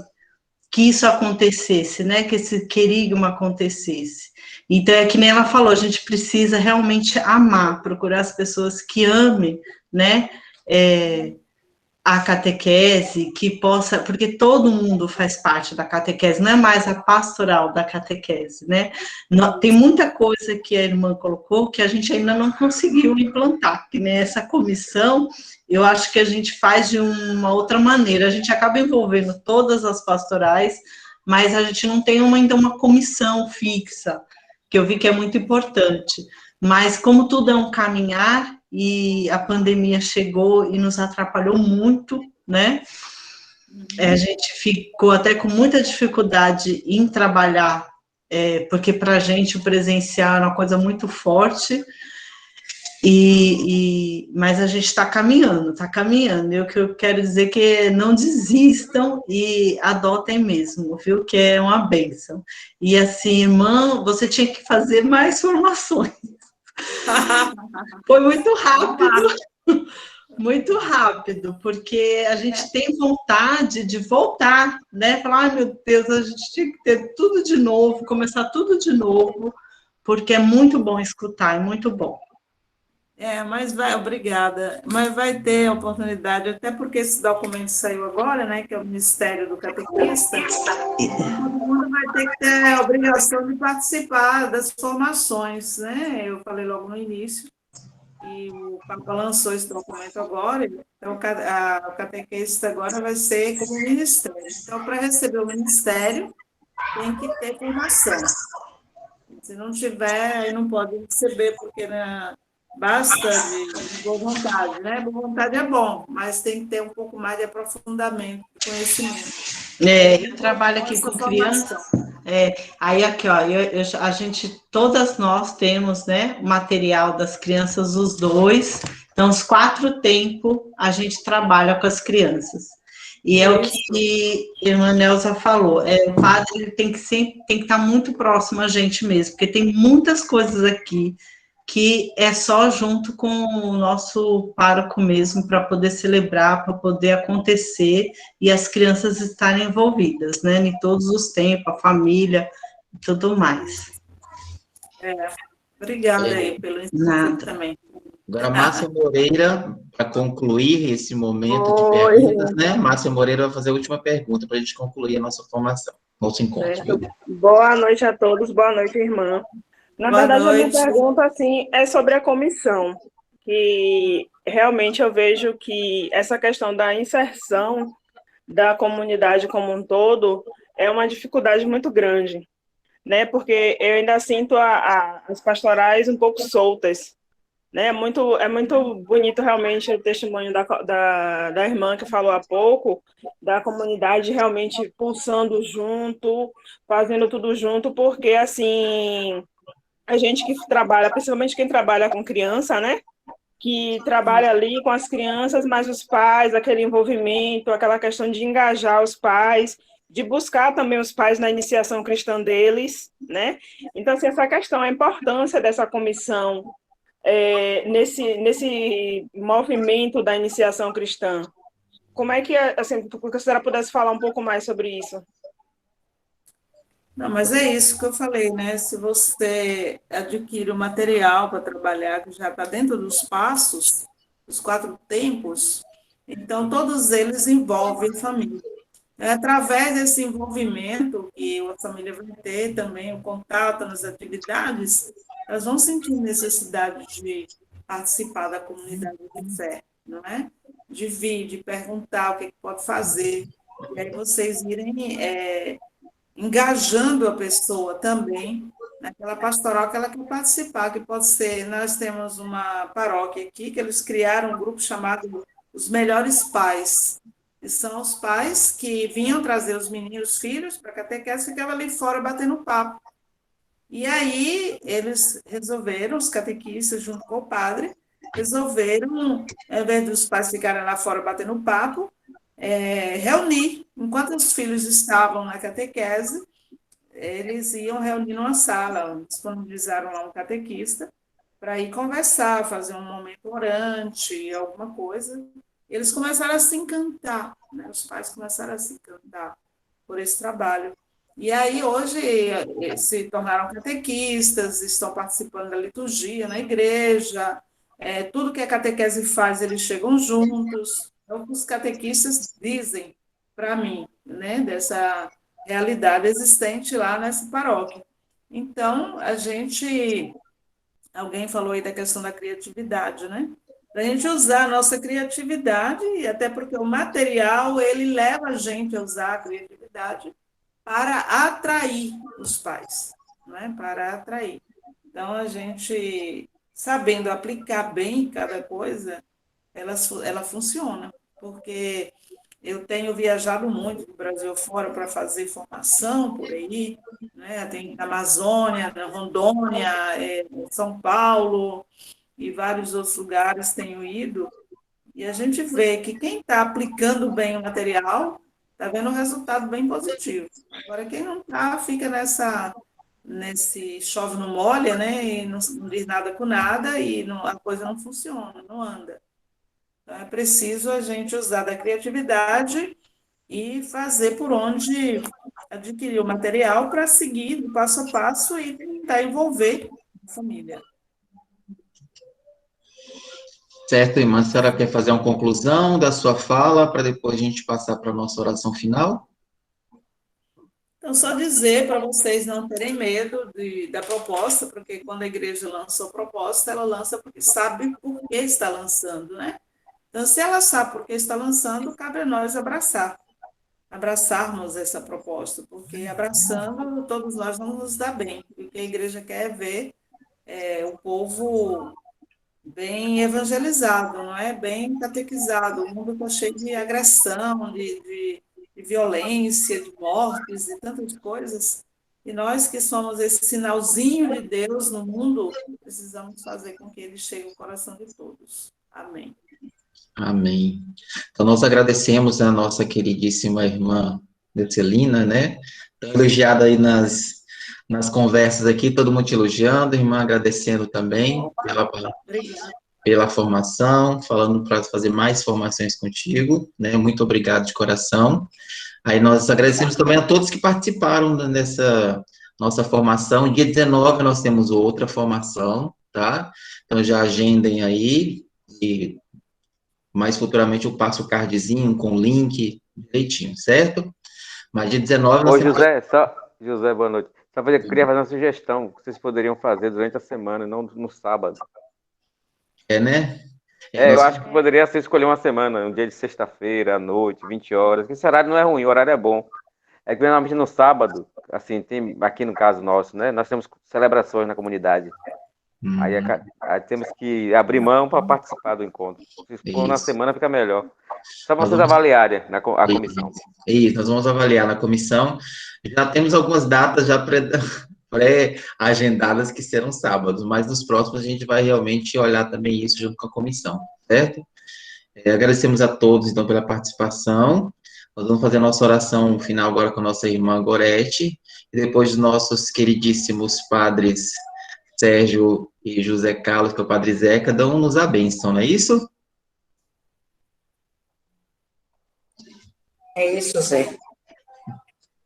isso acontecesse, né, que esse querigma acontecesse. Então, é que nem ela falou, a gente precisa realmente amar, procurar as pessoas que amem, né, a catequese, que possa, porque todo mundo faz parte da catequese, não é mais a pastoral da catequese, né? Tem muita coisa que a irmã colocou que a gente ainda não conseguiu implantar, que nem essa comissão, eu acho que a gente faz de uma outra maneira, a gente acaba envolvendo todas as pastorais, mas a gente não tem ainda uma comissão fixa, que eu vi que é muito importante, mas como tudo é um caminhar, e a pandemia chegou e nos atrapalhou muito, né? A gente ficou até com muita dificuldade em trabalhar, porque para a gente o presencial é uma coisa muito forte, mas a gente está caminhando, E o que eu quero dizer é que não desistam e adotem mesmo, viu? Que é uma bênção. E assim, irmã, você tinha que fazer mais formações. Foi muito rápido, porque a gente tem vontade de voltar, né? Falar, ai meu Deus, a gente tinha que ter tudo de novo, começar tudo de novo, porque é muito bom escutar, é muito bom. Obrigada, mas vai ter oportunidade, até porque esse documento saiu agora, né, que é o Ministério do Catequista, todo mundo vai ter que ter a obrigação de participar das formações, né, eu falei logo no início, e o Papa lançou esse documento agora, então o catequista agora vai ser como ministério, então para receber o ministério tem que ter formação, se não tiver, aí não pode receber, porque, né, basta de boa vontade, né? Boa vontade é bom, mas tem que ter um pouco mais de aprofundamento, de conhecimento. Eu trabalho aqui com crianças. Aí aqui, ó, a gente, todas nós temos, né, material das crianças, os 2. Então, os 4 tempos a gente trabalha com as crianças. E é o que a irmã Neuza falou, o padre ele tem que estar muito próximo a gente mesmo, porque tem muitas coisas aqui que é só junto com o nosso pároco mesmo, para poder celebrar, para poder acontecer, e as crianças estarem envolvidas, né, em todos os tempos, a família e tudo mais. Obrigada aí pelo ensino também. Agora, Márcia Moreira, para concluir esse momento de perguntas, né? Márcia Moreira vai fazer a última pergunta para a gente concluir a nossa formação, nosso encontro. Boa noite a todos, boa noite, irmã. Na verdade, a minha pergunta assim, é sobre a comissão, que realmente eu vejo que essa questão da inserção da comunidade como um todo, é uma dificuldade muito grande, né? Porque eu ainda sinto as pastorais um pouco soltas, né? É muito bonito realmente o testemunho da irmã que falou há pouco, da comunidade realmente pulsando junto, fazendo tudo junto, porque assim, a gente que trabalha, principalmente quem trabalha com criança, né? Que trabalha ali com as crianças, mas os pais, aquele envolvimento, aquela questão de engajar os pais, de buscar também os pais na iniciação cristã deles, né? Então, assim, essa questão, a importância dessa comissão nesse movimento da iniciação cristã. Como é que, assim, que a senhora pudesse falar um pouco mais sobre isso? Não, mas é isso que eu falei, né? Se você adquire o material para trabalhar, que já está dentro dos passos, os 4 tempos, então todos eles envolvem a família. É através desse envolvimento que a família vai ter também o contato nas atividades, elas vão sentir necessidade de participar da comunidade de fé, não é? De vir, de perguntar o que pode fazer, e aí vocês irem engajando a pessoa também naquela pastoral que ela quer participar, que pode ser, nós temos uma paróquia aqui, que eles criaram um grupo chamado Os Melhores Pais, que são os pais que vinham trazer os meninos, filhos, para a catequese, e ficavam ali fora batendo papo. E aí eles resolveram, os catequistas, junto com o padre, resolveram, ao invés dos pais ficarem lá fora batendo papo, reunir. Enquanto os filhos estavam na catequese, eles iam reunir numa sala, disponibilizaram lá um catequista para ir conversar, fazer um momento orante, alguma coisa. Eles começaram a se encantar, né? Os pais começaram a se encantar por esse trabalho. E aí, hoje, se tornaram catequistas, estão participando da liturgia na igreja, tudo que a catequese faz, eles chegam juntos. É o que os catequistas dizem para mim, né, dessa realidade existente lá nessa paróquia. Então, alguém falou aí da questão da criatividade, né? Para a gente usar a nossa criatividade, e até porque o material, ele leva a gente a usar a criatividade para atrair os pais, né? Para atrair. Então, a gente, sabendo aplicar bem cada coisa, ela funciona, porque eu tenho viajado muito do Brasil fora para fazer formação por aí, né? Tem na Amazônia, na Rondônia, São Paulo e vários outros lugares tenho ido, e a gente vê que quem está aplicando bem o material está vendo um resultado bem positivo. Agora, quem não está, fica nesse chove não molha, né? E não diz nada com nada, e a coisa não funciona, não anda. Então, é preciso a gente usar da criatividade e fazer por onde adquirir o material para seguir do passo a passo e tentar envolver a família. Certo, irmã, a senhora quer fazer uma conclusão da sua fala para depois a gente passar para a nossa oração final? Então, só dizer para vocês não terem medo da proposta, porque quando a igreja lançou a proposta, ela lança porque sabe por que está lançando, né? Então, se ela sabe por que está lançando, cabe a nós abraçarmos essa proposta, porque abraçando, todos nós vamos nos dar bem, porque a igreja quer ver o povo bem evangelizado, não é? Bem catequizado. O mundo está cheio de agressão, de violência, de mortes e tantas coisas. E nós que somos esse sinalzinho de Deus no mundo, precisamos fazer com que ele chegue ao coração de todos. Amém. Amém. Então, nós agradecemos a nossa queridíssima irmã Decelina, né? Tão elogiada aí nas conversas aqui, todo mundo te elogiando, irmã agradecendo também pela formação, falando para fazer mais formações contigo, né? Muito obrigado de coração. Aí nós agradecemos também a todos que participaram dessa nossa formação. Dia 19 nós temos outra formação, tá? Então já agendem aí e mais futuramente eu passo o cardzinho com o link direitinho, certo? Mas dia 19 nós temos... José, boa noite. Eu queria fazer uma sugestão que vocês poderiam fazer durante a semana, não no sábado. Né? Eu acho que poderia ser escolher uma semana, um dia de sexta-feira, à noite, 20 horas. Esse horário não é ruim, o horário é bom. É que normalmente no sábado, assim, tem, aqui no caso nosso, né? Nós temos celebrações na comunidade. Aí temos que abrir mão para participar do encontro. Se for na semana, fica melhor. Só para vocês avaliarem a comissão. Isso, nós vamos avaliar na comissão. Já temos algumas datas já pré-agendadas que serão sábados, mas nos próximos a gente vai realmente olhar também isso junto com a comissão, certo? Agradecemos a todos, então, pela participação. Nós vamos fazer a nossa oração final agora com a nossa irmã Gorete, e depois dos nossos queridíssimos padres Sérgio e José Carlos, que é o padre Zeca, dão-nos a bênção, não é isso? É isso, Zé.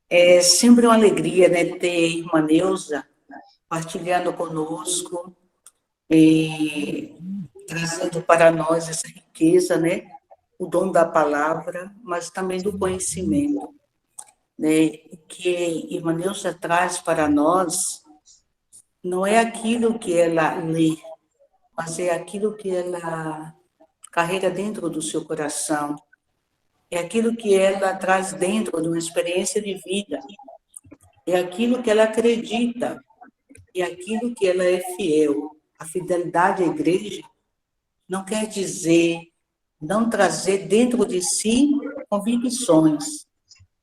É sempre uma alegria, né, ter a irmã Neuza partilhando conosco, trazendo para nós essa riqueza, né, o dom da palavra, mas também do conhecimento, né, que a irmã Neuza traz para nós não é aquilo que ela lê, mas é aquilo que ela carrega dentro do seu coração, é aquilo que ela traz dentro de uma experiência de vida, é aquilo que ela acredita, é aquilo que ela é fiel. A fidelidade à igreja não quer dizer não trazer dentro de si convicções.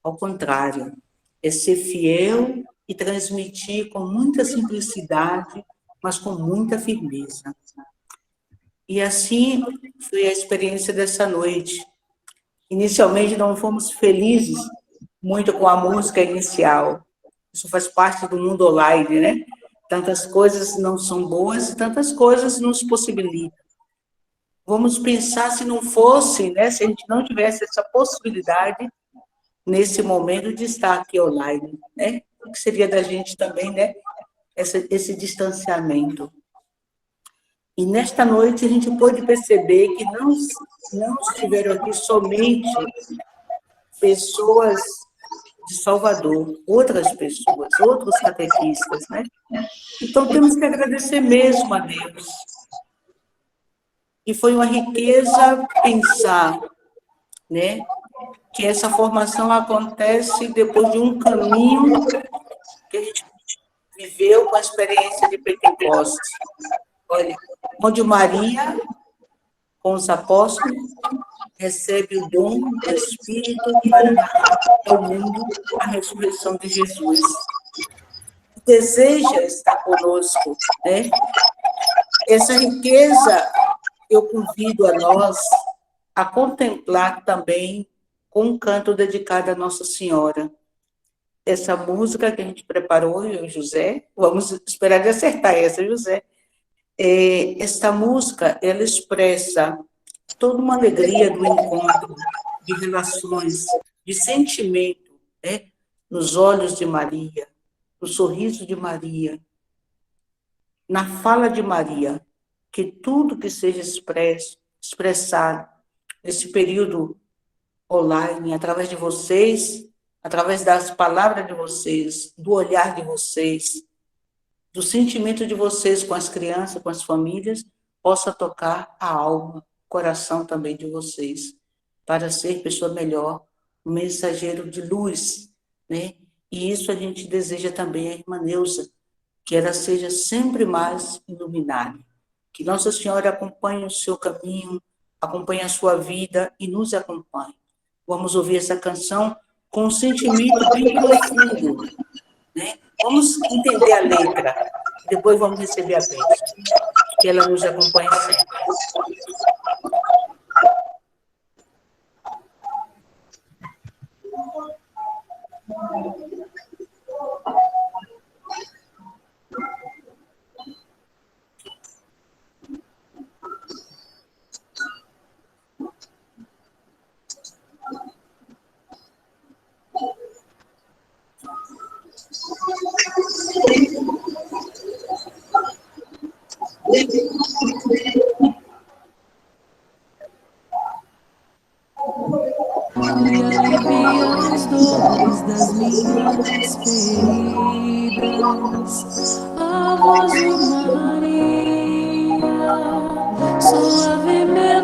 Ao contrário, é ser fiel e transmitir com muita simplicidade, mas com muita firmeza. E assim foi a experiência dessa noite. Inicialmente não fomos felizes muito com a música inicial. Isso faz parte do mundo online, né? Tantas coisas não são boas e tantas coisas nos possibilitam. Vamos pensar se não fosse, né? Se a gente não tivesse essa possibilidade nesse momento de estar aqui online, né? O que seria da gente também, né? Esse distanciamento. E nesta noite a gente pôde perceber que não estiveram aqui somente pessoas de Salvador, outras pessoas, outros catequistas, né? Então temos que agradecer mesmo a Deus. E foi uma riqueza pensar, né, que essa formação acontece depois de um caminho que a gente viveu com a experiência de Pentecostes. Olha, onde Maria, com os apóstolos, recebe o dom do Espírito para narrar ao mundo a ressurreição de Jesus. Deseja estar conosco, né? Essa riqueza eu convido a nós a contemplar também com um canto dedicado a Nossa Senhora. Essa música que a gente preparou, eu e o José, vamos esperar de acertar essa, José. Esta música, ela expressa toda uma alegria do encontro, de relações, de sentimento, né? Nos olhos de Maria, no sorriso de Maria, na fala de Maria, que tudo que seja expressado nesse período online, através de vocês, através das palavras de vocês, do olhar de vocês, do sentimento de vocês com as crianças, com as famílias, possa tocar a alma, o coração também de vocês, para ser pessoa melhor, um mensageiro de luz, né? E isso a gente deseja também a irmã Neuza, que ela seja sempre mais iluminada. Que Nossa Senhora acompanhe o seu caminho, acompanhe a sua vida e nos acompanhe. Vamos ouvir essa canção com um sentimento bem profundo, né? Vamos entender a letra, depois vamos receber a bênção. Que ela nos acompanhe sempre. Alivia as dores das minhas feridas, a voz de Maria, suave melodia.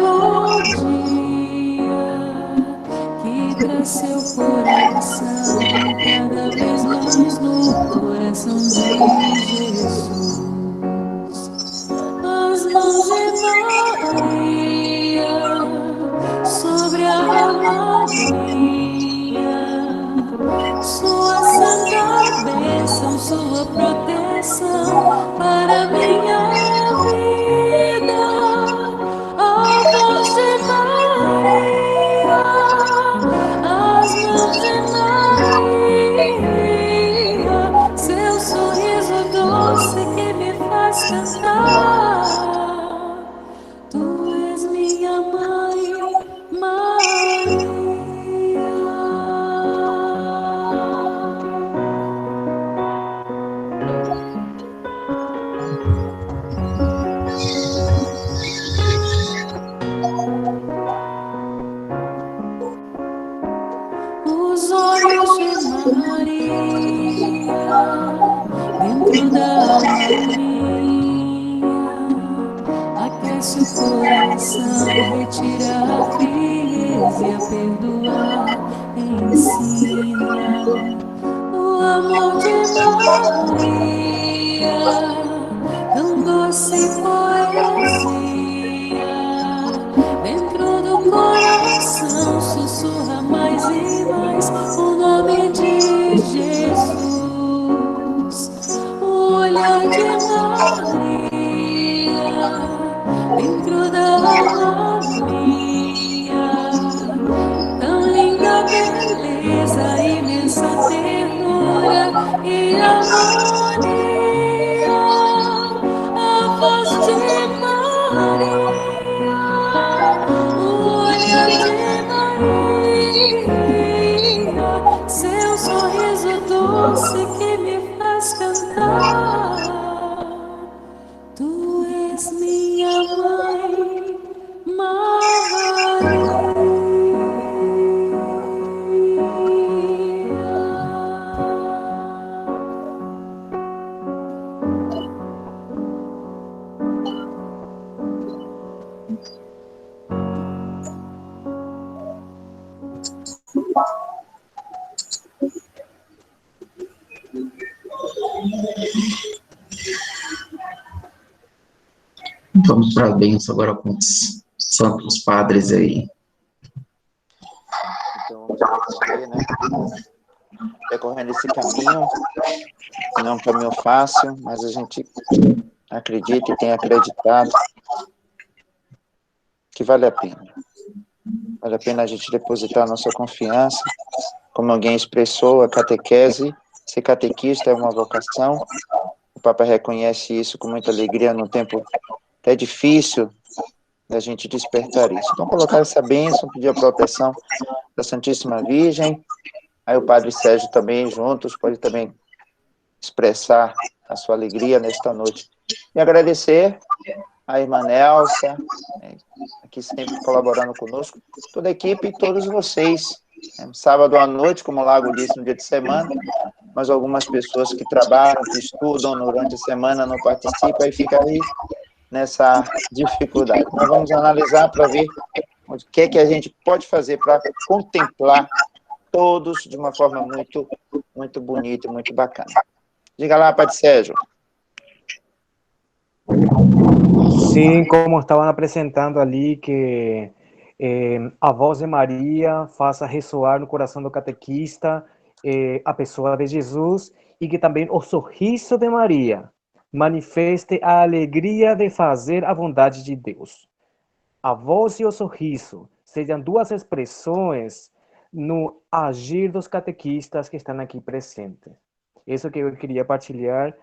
coração, retira a frieza e a perdoar, ensina o amor de Maria, tão doce poesia, dentro do coração sussurra mais e mais o nome de Jesus, o olhar de Maria, dentro da alma minha, tão linda beleza, imensa ternura e harmonia, a voz de Maria, o olhar de Maria, seu sorriso doce que me faz cantar. Tu és minha mãe, Vamos para a bênção agora com os santos padres aí. Então, vamos ver, né? Percorrendo esse caminho, não é um caminho fácil, mas a gente acredita e tem acreditado que vale a pena. Vale a pena a gente depositar a nossa confiança, como alguém expressou, a catequese, ser catequista é uma vocação, o Papa reconhece isso com muita alegria no tempo até difícil da gente despertar isso. Então, colocar essa bênção, pedir a proteção da Santíssima Virgem, aí o Padre Sérgio também, juntos, pode também expressar a sua alegria nesta noite. E agradecer a irmã Nelsa, aqui sempre colaborando conosco, toda a equipe e todos vocês. Sábado à noite, como o Lago disse, no dia de semana, mas algumas pessoas que trabalham, que estudam durante a semana não participam, aí fica aí nessa dificuldade. Nós vamos analisar para ver o que é que a gente pode fazer para contemplar todos de uma forma muito, muito bonita e muito bacana. Diga lá, Padre Sérgio. Sim, como estavam apresentando ali, que a voz de Maria faça ressoar no coração do catequista a pessoa de Jesus e que também o sorriso de Maria manifeste a alegria de fazer a vontade de Deus. A voz e o sorriso sejam duas expressões no agir dos catequistas que estão aqui presentes. Isso que eu queria partilhar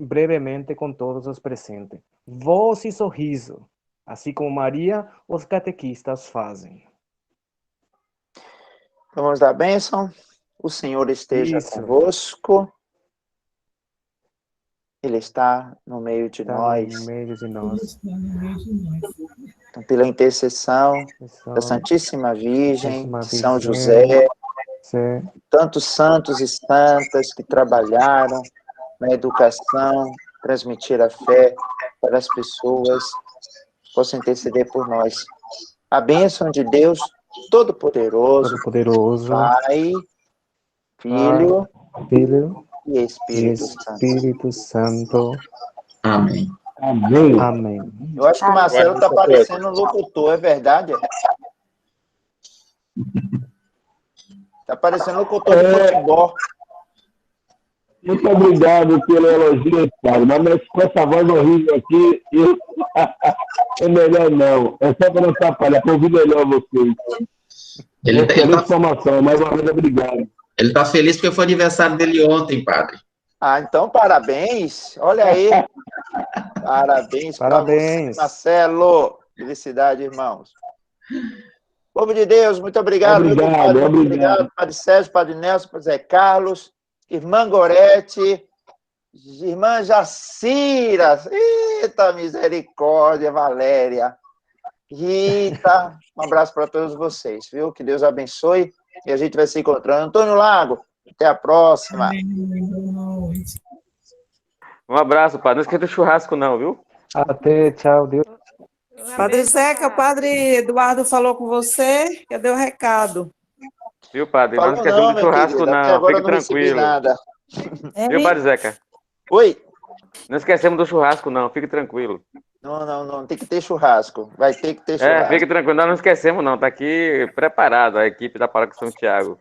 brevemente com todos os presentes. Voz e sorriso, assim como Maria, os catequistas fazem. Vamos dar a bênção. O Senhor esteja convosco. Ele está no meio de nós. No meio de nós. Então, pela intercessão da Santíssima Virgem, de São José, tantos santos e santas que trabalharam na educação, transmitir a fé para as pessoas, possam interceder por nós. A bênção de Deus Todo-Poderoso, Pai, Filho e Espírito Santo. Amém. Amém. Amém. Eu acho que o Marcelo está parecendo um locutor, é verdade? Está parecendo um locutor de futebol. Muito obrigado pelo elogio, cara. Mas com essa voz horrível aqui, é melhor não. É só para não atrapalhar, para ouvir melhor vocês. Excelente informação, mais uma vez, obrigado. Ele está feliz porque foi aniversário dele ontem, padre. Ah, então parabéns. Olha aí. Parabéns. Parabéns. Marcelo. Felicidade, irmãos. Povo de Deus, muito obrigado. Obrigado, Padre Sérgio, Padre Nelson, Padre Zé Carlos, irmã Gorete, irmã Jacira. Eita, misericórdia, Valéria. Rita, um abraço para todos vocês, viu? Que Deus abençoe e a gente vai se encontrando. Antônio Lago, até a próxima. Um abraço, padre. Não esquenta o churrasco, não, viu? Até, tchau, Deus. Padre Zeca, o Padre Eduardo falou com você, que deu o recado. Viu, padre? Não Falou esquecemos não, do minha churrasco, querida, até não. agora eu Fique não recebi tranquilo. nada. Viu, padre Zeca? Oi? Não esquecemos do churrasco, não. Fique tranquilo. Não, tem que ter churrasco. Vai ter que ter churrasco. Fique tranquilo. Nós não esquecemos, não. Tá aqui preparado a equipe da Paróquia São Tiago.